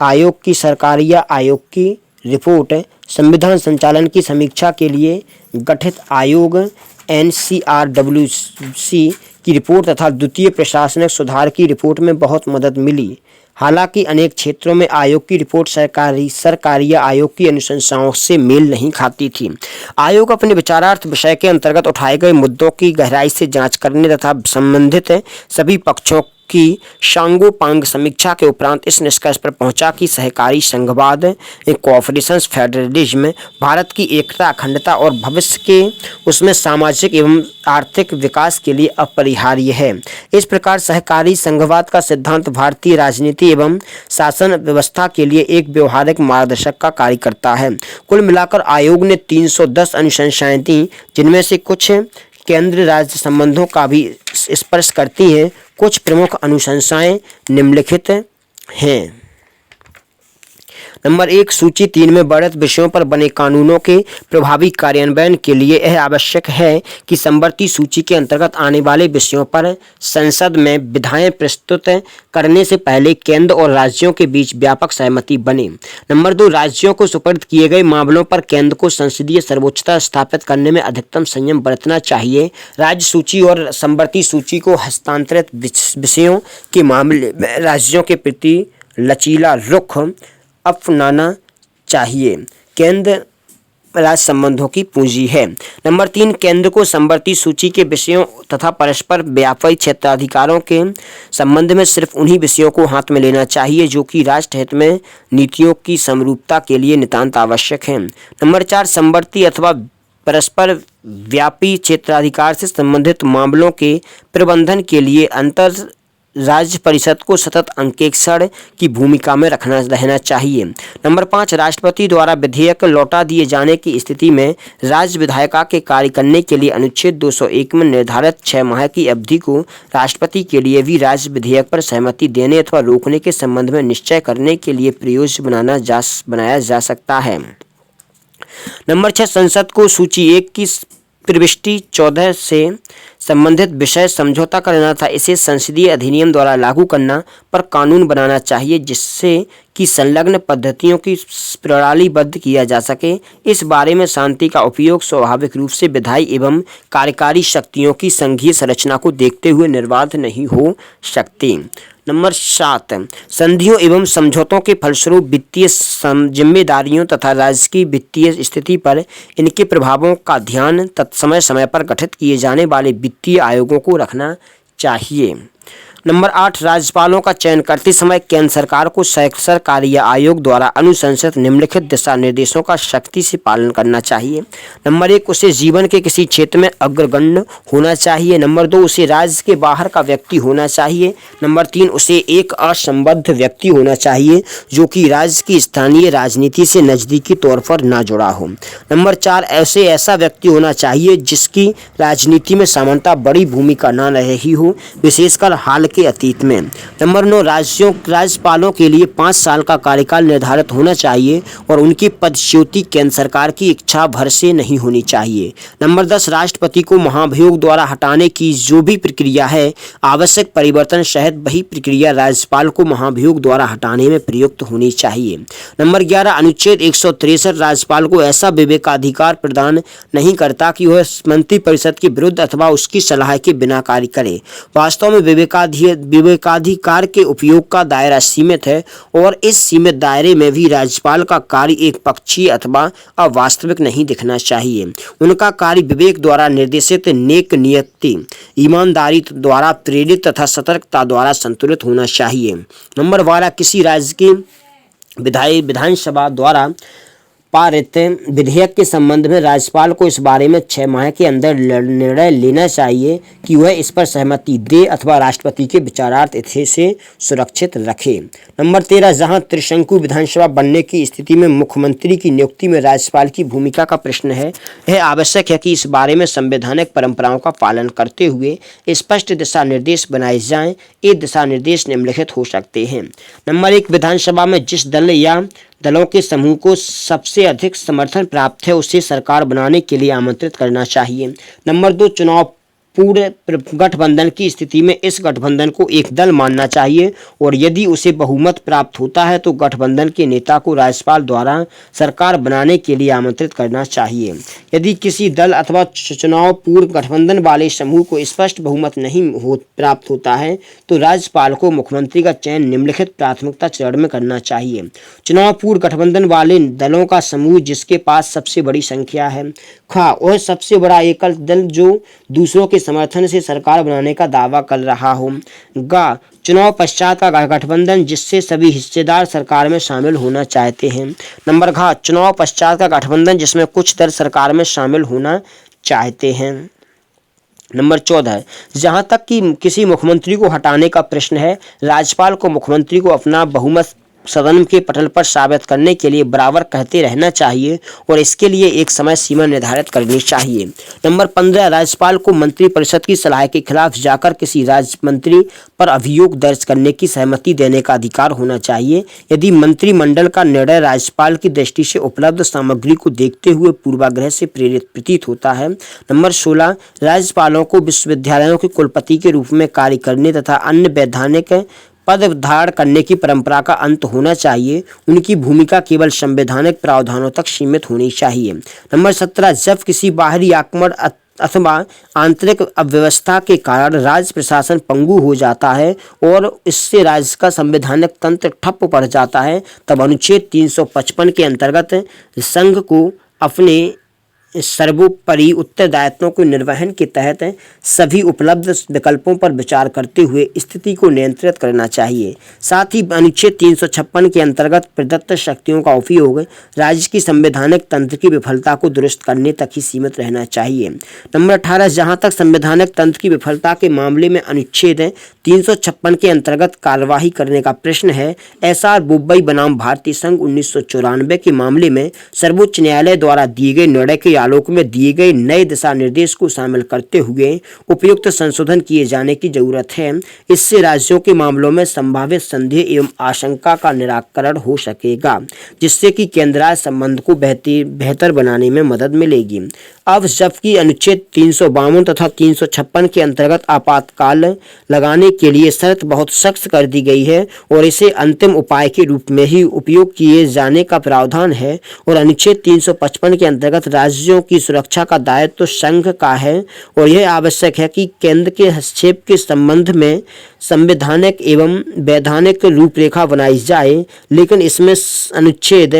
आयोग की सरकारी आयोग की रिपोर्ट, संविधान संचालन की समीक्षा के लिए गठित आयोग NCRWC की रिपोर्ट तथा द्वितीय प्रशासनिक सुधार की रिपोर्ट में बहुत मदद मिली। हालांकि अनेक क्षेत्रों में आयोग की रिपोर्ट सरकारी आयोग की अनुशंसाओं से मेल नहीं खाती थी। आयोग अपने विचारार्थ विषय के अंतर्गत उठाए गए मुद्दों की गहराई से जांच करने तथा संबंधित सभी पक्षों की सांगोपांग समीक्षा के उपरांत इस निष्कर्ष पर पहुंचा कि सहकारी संघवाद, कोऑपरेशन, फेडरलिज्म भारत की एकता, अखंडता और भविष्य के उसमें सामाजिक एवं आर्थिक विकास के लिए अपरिहार्य है। इस प्रकार सहकारी संघवाद का सिद्धांत भारतीय राजनीति एवं शासन व्यवस्था के लिए एक व्यवहारिक मार्गदर्शक का कार्य करता है। कुल मिलाकर आयोग ने 310 अनुशंसाएं दी, जिनमें से कुछ केंद्र राज्य संबंधों का भी स्पर्श करती हैं। कुछ प्रमुख अनुशंसाएं निम्नलिखित हैं। नंबर 1, सूची 3 में वर्णित विषयों पर बने कानूनों के प्रभावी कार्यान्वयन के लिए यह आवश्यक है कि समवर्ती सूची के अंतर्गत आने वाले विषयों पर संसद में विधायें प्रस्तुत करने से पहले केंद्र और राज्यों के बीच व्यापक सहमति बने। नंबर 2, राज्यों को सुपुर्द किए गए मामलों पर केंद्र को संसदीय सर्वोच्चता स्थापित करने में अधिकतम संयम बरतना चाहिए। राज्य सूची और समवर्ती सूची को हस्तांतरित विषयों के मामले में राज्यों के प्रति लचीला रुख अपनाना चाहिए। केंद्र राज्य संबंधों की पूंजी है। नंबर 3, केंद्र को समवर्ती सूची के विषयों तथा परस्पर व्यापी क्षेत्राधिकारों के संबंध में सिर्फ उन्हीं विषयों को हाथ में लेना चाहिए जो कि राष्ट्र हित में नीतियों की समरूपता के लिए नितांत आवश्यक है। नंबर 4, समवर्ती अथवा परस्पर व्यापी क्षेत्राधिकार से संबंधित मामलों के प्रबंधन के लिए अंतर राज्य परिषद को सतत अंकेक्षण की भूमिका में रहना चाहिए। नंबर 5, राष्ट्रपति द्वारा विधेयक लौटा दिए जाने की स्थिति में राज्य विधायिका के कार्य करने के लिए अनुच्छेद 201 में निर्धारित 6 माह की अवधि को राष्ट्रपति के लिए भी राज्य विधेयक पर सहमति देने अथवा रोकने के संबंध में निश्चय करने के लिए प्रयोज्य बनाया जा सकता है। नंबर 6, संसद को सूची 1 की प्रविष्टि 14 से संबंधित विषय समझौता करना था इसे संसदीय अधिनियम द्वारा लागू करना पर कानून बनाना चाहिए जिससे कि संलग्न पद्धतियों की प्रणालीबद्ध किया जा सके। इस बारे में शांति का उपयोग स्वाभाविक रूप से विधायी एवं कार्यकारी शक्तियों की संघीय संरचना को देखते हुए निर्बाध नहीं हो सकते। नंबर 7, संधियों एवं समझौतों के फलस्वरूप वित्तीय जिम्मेदारियों तथा राज्य की वित्तीय स्थिति पर इनके प्रभावों का ध्यान समय समय पर गठित किए जाने वाले वित्तीय आयोगों को रखना चाहिए। नंबर 8, राज्यपालों का चयन करते समय केंद्र सरकार को सरकारी आयोग द्वारा अनुशंसित निम्नलिखित दिशा निर्देशों का सख्ती से पालन करना चाहिए। नंबर 1, उसे जीवन के किसी क्षेत्र में अग्रगण्य होना चाहिए। नंबर 2, उसे राज्य के बाहर का व्यक्ति होना चाहिए। नंबर 3, उसे एक असंबद्ध व्यक्ति होना चाहिए जो कि राज्य की स्थानीय राजनीति से नज़दीकी तौर पर ना जुड़ा हो। नंबर 4, ऐसा व्यक्ति होना चाहिए जिसकी राजनीति में सामान्यतः बड़ी भूमिका न रही हो, विशेषकर हाल के अतीत में। नंबर 9, राज्यपालों के लिए 5 साल का कार्यकाल निर्धारित होना चाहिए और उनकी पदच्युति केंद्र सरकार की इच्छा भर से नहीं होनी चाहिए। नंबर 10, राष्ट्रपति को महाभियोग द्वारा हटाने की जो भी प्रक्रिया है आवश्यक परिवर्तन सहित वही प्रक्रिया राज्यपाल को महाभियोग द्वारा हटाने में प्रयुक्त होनी चाहिए। नंबर 11, अनुच्छेद 163 राज्यपाल को ऐसा विवेकाधिकार प्रदान नहीं करता कि वह मंत्रिपरिषद के विरुद्ध अथवा उसकी सलाह के बिना कार्य करे। वास्तव में विवेकाधिकार के उपयोग का दायरा सीमित है और इस सीमित दायरे में भी राज्यपाल का कार्य एक पक्षीय अथवा अवास्तविक नहीं दिखना चाहिए। उनका कार्य विवेक द्वारा निर्देशित, नेक नियति, ईमानदारी द्वारा प्रेरित तथा सतर्कता द्वारा संतुलित होना चाहिए। नंबर 12, किसी राज्य की विधानसभा द्वारा पारित विधेयक के संबंध में राज्यपाल को इस बारे में 6 माह के अंदर निर्णय लेना चाहिए कि वह इस पर सहमति दे अथवा राष्ट्रपति के विचारार्थ इसे सुरक्षित रखे। नंबर 13, जहां त्रिशंकु विधानसभा बनने की स्थिति में मुख्यमंत्री की नियुक्ति में राज्यपाल की भूमिका का प्रश्न है, यह आवश्यक है कि इस बारे में संवैधानिक परंपराओं का पालन करते हुए स्पष्ट दिशा निर्देश बनाए जाएं। ये दिशा निर्देश निम्नलिखित हो सकते हैं। नंबर 1, विधानसभा में जिस दल या दलों के समूह को सबसे अधिक समर्थन प्राप्त है उसे सरकार बनाने के लिए आमंत्रित करना चाहिए। नंबर 2, चुनाव पूर्व गठबंधन की स्थिति में इस गठबंधन को एक दल मानना चाहिए और यदि उसे बहुमत प्राप्त होता है तो गठबंधन के नेता को राज्यपाल द्वारा सरकार बनाने के लिए आमंत्रित करना चाहिए। यदि किसी दल अथवा चुनाव पूर्व गठबंधन वाले समूह को स्पष्ट बहुमत नहीं प्राप्त होता है तो राज्यपाल को मुख्यमंत्री का चयन निम्नलिखित प्राथमिकता चरण में करना चाहिए। चुनाव पूर्व गठबंधन वाले दलों का समूह जिसके पास सबसे बड़ी संख्या है, खा वह सबसे बड़ा एकल दल जो दूसरों के समर्थन से सरकार बनाने का दावा कर रहा हो। गा, चुनाव पश्चात का गठबंधन जिससे सभी हिस्सेदार सरकार में शामिल होना चाहते हैं। नंबर घ, चुनाव पश्चात का गठबंधन जिसमें कुछ दल सरकार में शामिल होना चाहते हैं। नंबर 14, जहां तक कि किसी मुख्यमंत्री को हटाने का प्रश्न है, राज्यपाल को मुख्यमंत्री को अपना बहुमत सदन के पटल पर साबित करने के लिए बराबर कहते रहना चाहिए और इसके लिए एक समय सीमा निर्धारित करनी चाहिए। नंबर 15, राज्यपाल को मंत्रिपरिषद की सलाह के खिलाफ जाकर किसी राज्य मंत्री पर अभियोग दर्ज करने की सहमति देने का अधिकार होना चाहिए, यदि मंत्रिमंडल का निर्णय राज्यपाल की दृष्टि से उपलब्ध सामग्री को देखते हुए पूर्वाग्रह से प्रेरित प्रतीत होता है। नंबर 16, राज्यपालों को विश्वविद्यालयों के कुलपति के रूप में कार्य करने तथा अन्य वैधानिक पद धारण करने की परंपरा का अंत होना चाहिए। उनकी भूमिका केवल संवैधानिक प्रावधानों तक सीमित होनी चाहिए। नंबर 17, जब किसी बाहरी आक्रमण अथवा आंतरिक अव्यवस्था के कारण राज्य प्रशासन पंगु हो जाता है और इससे राज्य का संवैधानिक तंत्र ठप पड़ जाता है, तब अनुच्छेद 355 के अंतर्गत संघ को अपने सर्वोपरि उत्तरदायित्वों के निर्वहन के तहत सभी उपलब्ध विकल्पों पर विचार करते हुए स्थिति को नियंत्रित करना चाहिए। साथ ही अनुच्छेद 356 के अंतर्गत प्रदत्त शक्तियों का उपयोग राज्य की संवैधानिक तंत्र की विफलता को दुरुस्त करने तक ही सीमित रहना चाहिए। नंबर 18, जहां तक संवैधानिक तंत्र की विफलता के मामले में अनुच्छेद 356 के अंतर्गत कार्यवाही करने का प्रश्न है, एसआर बोबई बनाम भारतीय संघ 1994 के मामले में सर्वोच्च न्यायालय द्वारा दिए गए निर्णय के आलोक में दिए गए नए दिशा निर्देश को शामिल करते हुए उपयुक्त संशोधन किए जाने की जरूरत है। इससे राज्यों के मामलों में संभावित संदेह एवं आशंका का निराकरण हो सकेगा, जिससे कि केंद्र राज्य संबंध को बेहतर बनाने में मदद मिलेगी। अब जबकि अनुच्छेद 352 तथा 356 के अंतर्गत आपातकाल लगाने के लिए शर्त बहुत सख्त कर दी गई है और इसे अंतिम उपाय के रूप में ही उपयोग किए जाने का प्रावधान है, और अनुच्छेद 355 के अंतर्गत राज्यों की सुरक्षा का दायित्व तो संघ का है और यह आवश्यक है कि केंद्र के हस्तक्षेप के संबंध में संवैधानिक एवं वैधानिक रूपरेखा बनाई जाए, लेकिन इसमें अनुच्छेद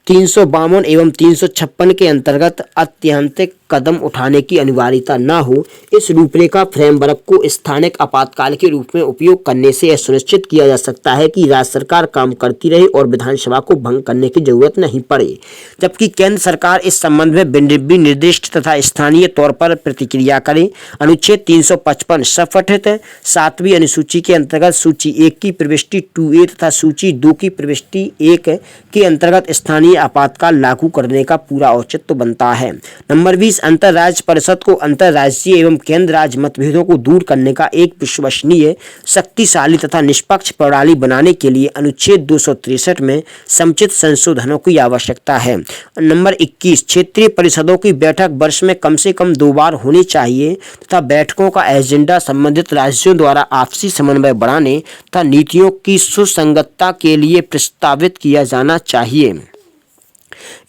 352 एवं 356 के अंतर्गत अत्यंतिक कदम उठाने की अनिवार्यता न हो। इस रूपरेखा फ्रेमवर्क को स्थानिक आपातकाल के रूप में उपयोग करने से यह सुनिश्चित किया जा सकता है कि राज्य सरकार काम करती रहे और विधानसभा को भंग करने की जरूरत नहीं पड़े, जबकि केंद्र सरकार इस संबंध में निर्दिष्ट तथा स्थानीय तौर पर प्रतिक्रिया करे। अनुच्छेद 355 संगठित 7वीं अनुसूची के अंतर्गत सूची 1 की प्रविष्टि 2A तथा सूची 2 की प्रविष्टि 1 के अंतर्गत स्थानीय आपातकाल लागू करने का पूरा औचित्य बनता है। नंबर 20, अंतरराज्य परिषद को अंतरराज्यीय एवं केंद्र राज्य मतभेदों को दूर करने का एक विश्वसनीय, शक्तिशाली तथा निष्पक्ष प्रणाली बनाने के लिए अनुच्छेद 263 में समुचित संशोधनों की आवश्यकता है। नंबर 21, क्षेत्रीय परिषदों की बैठक वर्ष में कम से कम 2 बार होनी चाहिए तथा बैठकों का एजेंडा संबंधित राज्यों द्वारा आपसी समन्वय बढ़ाने तथा नीतियों की सुसंगतता के लिए प्रस्तावित किया जाना चाहिए।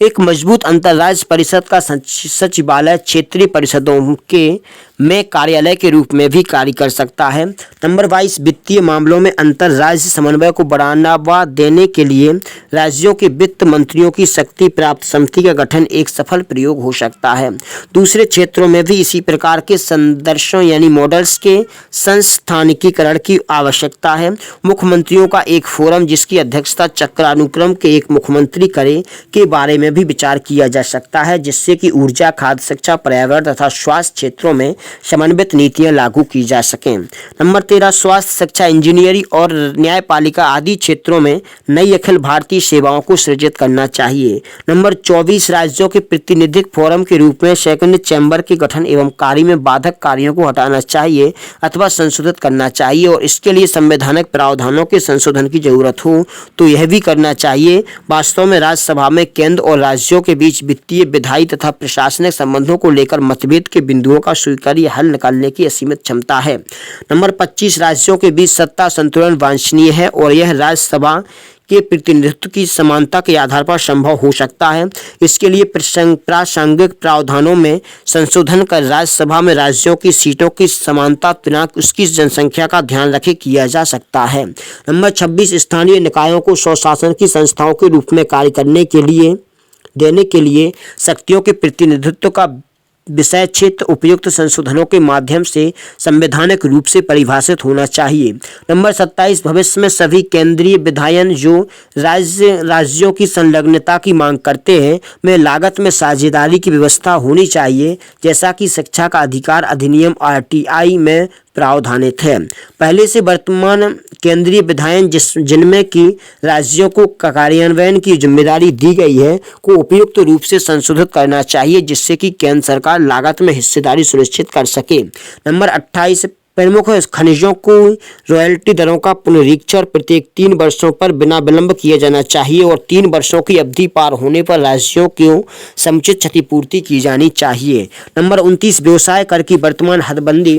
एक मजबूत अंतरराज्य परिषद का सचिवालय क्षेत्रीय परिषदों के में कार्यालय के रूप में भी कार्य कर सकता है। नंबर 22, वित्तीय मामलों में अंतरराज्य समन्वय को बढ़ावा देने के लिए राज्यों के वित्त मंत्रियों की शक्ति प्राप्त समिति का गठन एक सफल प्रयोग हो सकता है। दूसरे क्षेत्रों में भी इसी प्रकार के संदर्शों यानी मॉडल्स के संस्थानिकीकरण की आवश्यकता है। मुख्यमंत्रियों का एक फोरम जिसकी अध्यक्षता चक्रानुक्रम के एक मुख्यमंत्री करे के बारे में भी विचार किया जा सकता है, जिससे कि ऊर्जा, खाद्य, शिक्षा, पर्यावरण तथा स्वास्थ्य क्षेत्रों में समन्वित नीतियां लागू की जा सकें। नंबर 13, स्वास्थ्य, शिक्षा, इंजीनियरिंग और न्यायपालिका आदि क्षेत्रों में नई अखिल भारतीय सेवाओं को सृजित करना चाहिए। नंबर 24, राज्यों के प्रतिनिधिक फोरम के रूप में सेकंड चैम्बर के गठन एवं कार्य में बाधक कार्यों को हटाना चाहिए अथवा संशोधित करना चाहिए, और इसके लिए संवैधानिक प्रावधानों के संशोधन की जरूरत हो तो यह भी करना चाहिए। वास्तव में राज्यसभा में केंद्र और राज्यों के बीच वित्तीय, विधायी तथा प्रशासनिक संबंधों को लेकर मतभेद के बिंदुओं का स्वीकार्य हल निकालने की असीमित क्षमता है। नंबर 25, राज्यों के बीच सत्ता संतुलन वांछनीय है और यह राज्यसभा के प्रतिनिधित्व की समानता के आधार पर संभव हो सकता है। इसके लिए प्रासंगिक प्रावधानों में संशोधन कर राज्यसभा में राज्यों की सीटों की समानता बिना उसकी जनसंख्या का ध्यान रखे किया जा सकता है। नंबर 26, स्थानीय निकायों को स्वशासन की संस्थाओं के रूप में कार्य करने के लिए देने के लिए शक्तियों के प्रतिनिधित्व का विषय क्षेत्र उपयुक्त संशोधनों के माध्यम से संवैधानिक रूप से परिभाषित होना चाहिए। नंबर 27, भविष्य में सभी केंद्रीय विधायन जो राज्यों की संलग्नता की मांग करते हैं में लागत में साझेदारी की व्यवस्था होनी चाहिए, जैसा कि शिक्षा का अधिकार अधिनियम RTI में प्रावधानित है। पहले से वर्तमान केंद्रीय विधायन जिनमें कि राज्यों को कार्यान्वयन की जिम्मेदारी दी गई है को उपयुक्त रूप से संशोधित करना चाहिए, जिससे कि केंद्र सरकार लागत में हिस्सेदारी सुनिश्चित कर सके। नंबर 28, प्रमुख खनिजों को रॉयल्टी दरों का पुनरीक्षण प्रत्येक 3 वर्षों पर बिना विलंब किया जाना चाहिए और 3 वर्षों की अवधि पार होने पर राज्यों को समुचित क्षतिपूर्ति की जानी चाहिए। नंबर 29, व्यवसाय कर की वर्तमान हदबंदी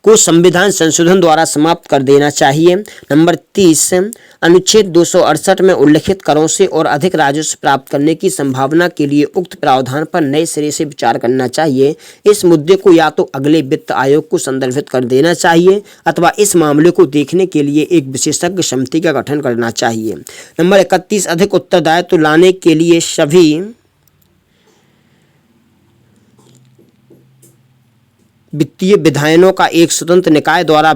को संविधान संशोधन द्वारा समाप्त कर देना चाहिए। नंबर 30, अनुच्छेद 268 में उल्लिखित करों से और अधिक राजस्व प्राप्त करने की संभावना के लिए उक्त प्रावधान पर नए सिरे से विचार करना चाहिए। इस मुद्दे को या तो अगले वित्त आयोग को संदर्भित कर देना चाहिए अथवा इस मामले को देखने के लिए एक विशेषज्ञ समिति का गठन करना चाहिए। नंबर 31, अधिक उत्तरदायित्व लाने के लिए सभी वित्तीय विधायनों का एक स्वतंत्र निकाय द्वारा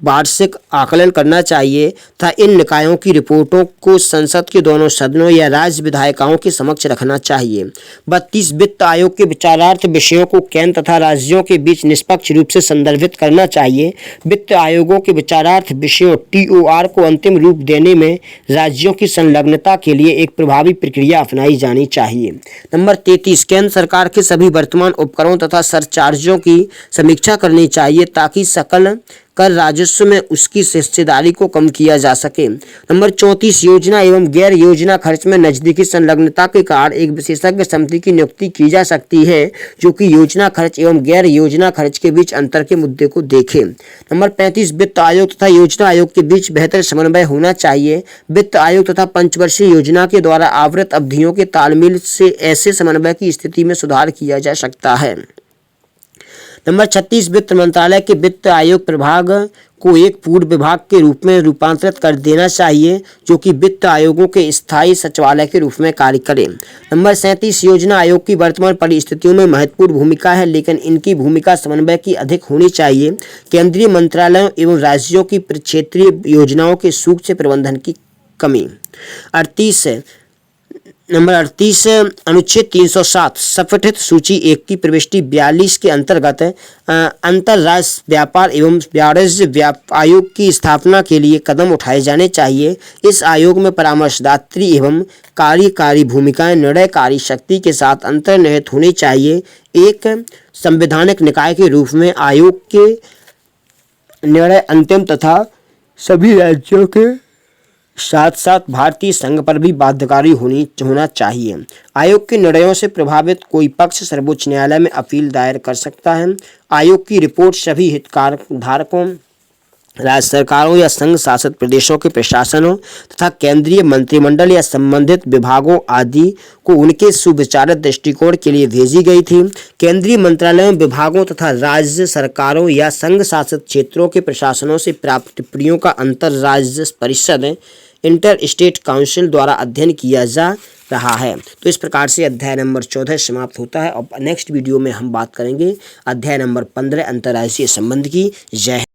वार्षिक आकलन करना चाहिए तथा इन निकायों की रिपोर्टों को संसद के दोनों सदनों या राज्य विधायिकाओं के समक्ष रखना चाहिए। 32, वित्त आयोग के विचारार्थ विषयों को केंद्र तथा राज्यों के बीच निष्पक्ष रूप से संदर्भित करना चाहिए। वित्त आयोगों के विचारार्थ विषयों TOR को अंतिम रूप देने में राज्यों की संलग्नता के लिए एक प्रभावी प्रक्रिया अपनाई जानी चाहिए। नंबर 33, केंद्र सरकार के सभी वर्तमान उपकरों तथा सरचार्जों की समीक्षा करनी चाहिए ताकि सकल कर राजस्व में उसकी हिस्सेदारी को कम किया जा सके। नंबर 34, योजना एवं गैर योजना खर्च में नजदीकी संलग्नता के कारण एक विशेषज्ञ समिति की नियुक्ति की जा सकती है जो कि योजना खर्च एवं गैर योजना खर्च के बीच अंतर के मुद्दे को देखे। नंबर 35, वित्त आयोग तथा योजना आयोग के बीच बेहतर समन्वय होना चाहिए। वित्त आयोग तथा पंचवर्षीय योजना के द्वारा आवृत अवधियों के तालमेल से ऐसे समन्वय की स्थिति में सुधार किया जा सकता है। नंबर 36, वित्त मंत्रालय के वित्त आयोग प्रभाग को एक पूर्ण विभाग के रूप में रूपांतरित कर देना चाहिए जो कि वित्त आयोगों के स्थायी सचिवालय के रूप में कार्य करे। नंबर 37, योजना आयोग की वर्तमान परिस्थितियों में महत्वपूर्ण भूमिका है लेकिन इनकी भूमिका समन्वय की अधिक होनी चाहिए। केंद्रीय मंत्रालयों एवं राज्यों की क्षेत्रीय योजनाओं के सूक्ष्म प्रबंधन की कमी। 38, नंबर 38, अनुच्छेद 307 संगठित सूची 1 की प्रविष्टि 42 के अंतर्गत अंतर्राष्ट्रीय व्यापार एवं वाणिज्य आयोग की स्थापना के लिए कदम उठाए जाने चाहिए। इस आयोग में परामर्शदात्री एवं कार्यकारी भूमिकाएं निर्णयकारी शक्ति के साथ अंतर्निहित होनी चाहिए। एक संवैधानिक निकाय के रूप में आयोग के निर्णय अंतिम तथा सभी राज्यों के साथ साथ भारतीय संघ पर भी बाध्यकारी होना चाहिए। आयोग के निर्णयों से प्रभावित कोई पक्ष सर्वोच्च न्यायालय में अपील दायर कर सकता है। आयोग की रिपोर्ट सभी हितधारकों, राज्य सरकारों या संघ शासित प्रदेशों के प्रशासनों तथा केंद्रीय मंत्रिमंडल या संबंधित विभागों आदि को उनके सुविचारित दृष्टिकोण के लिए भेजी गई थी। केंद्रीय मंत्रालयों, विभागों तथा राज्य सरकारों या संघ शासित क्षेत्रों के प्रशासनों से प्राप्त टिप्पणियों का अंतर्राज्य परिषद इंटर स्टेट काउंसिल द्वारा अध्ययन किया जा रहा है। तो इस प्रकार से अध्याय नंबर 14 समाप्त होता है और नेक्स्ट वीडियो में हम बात करेंगे अध्याय नंबर 15 अंतर्राज्यीय संबंध की। जय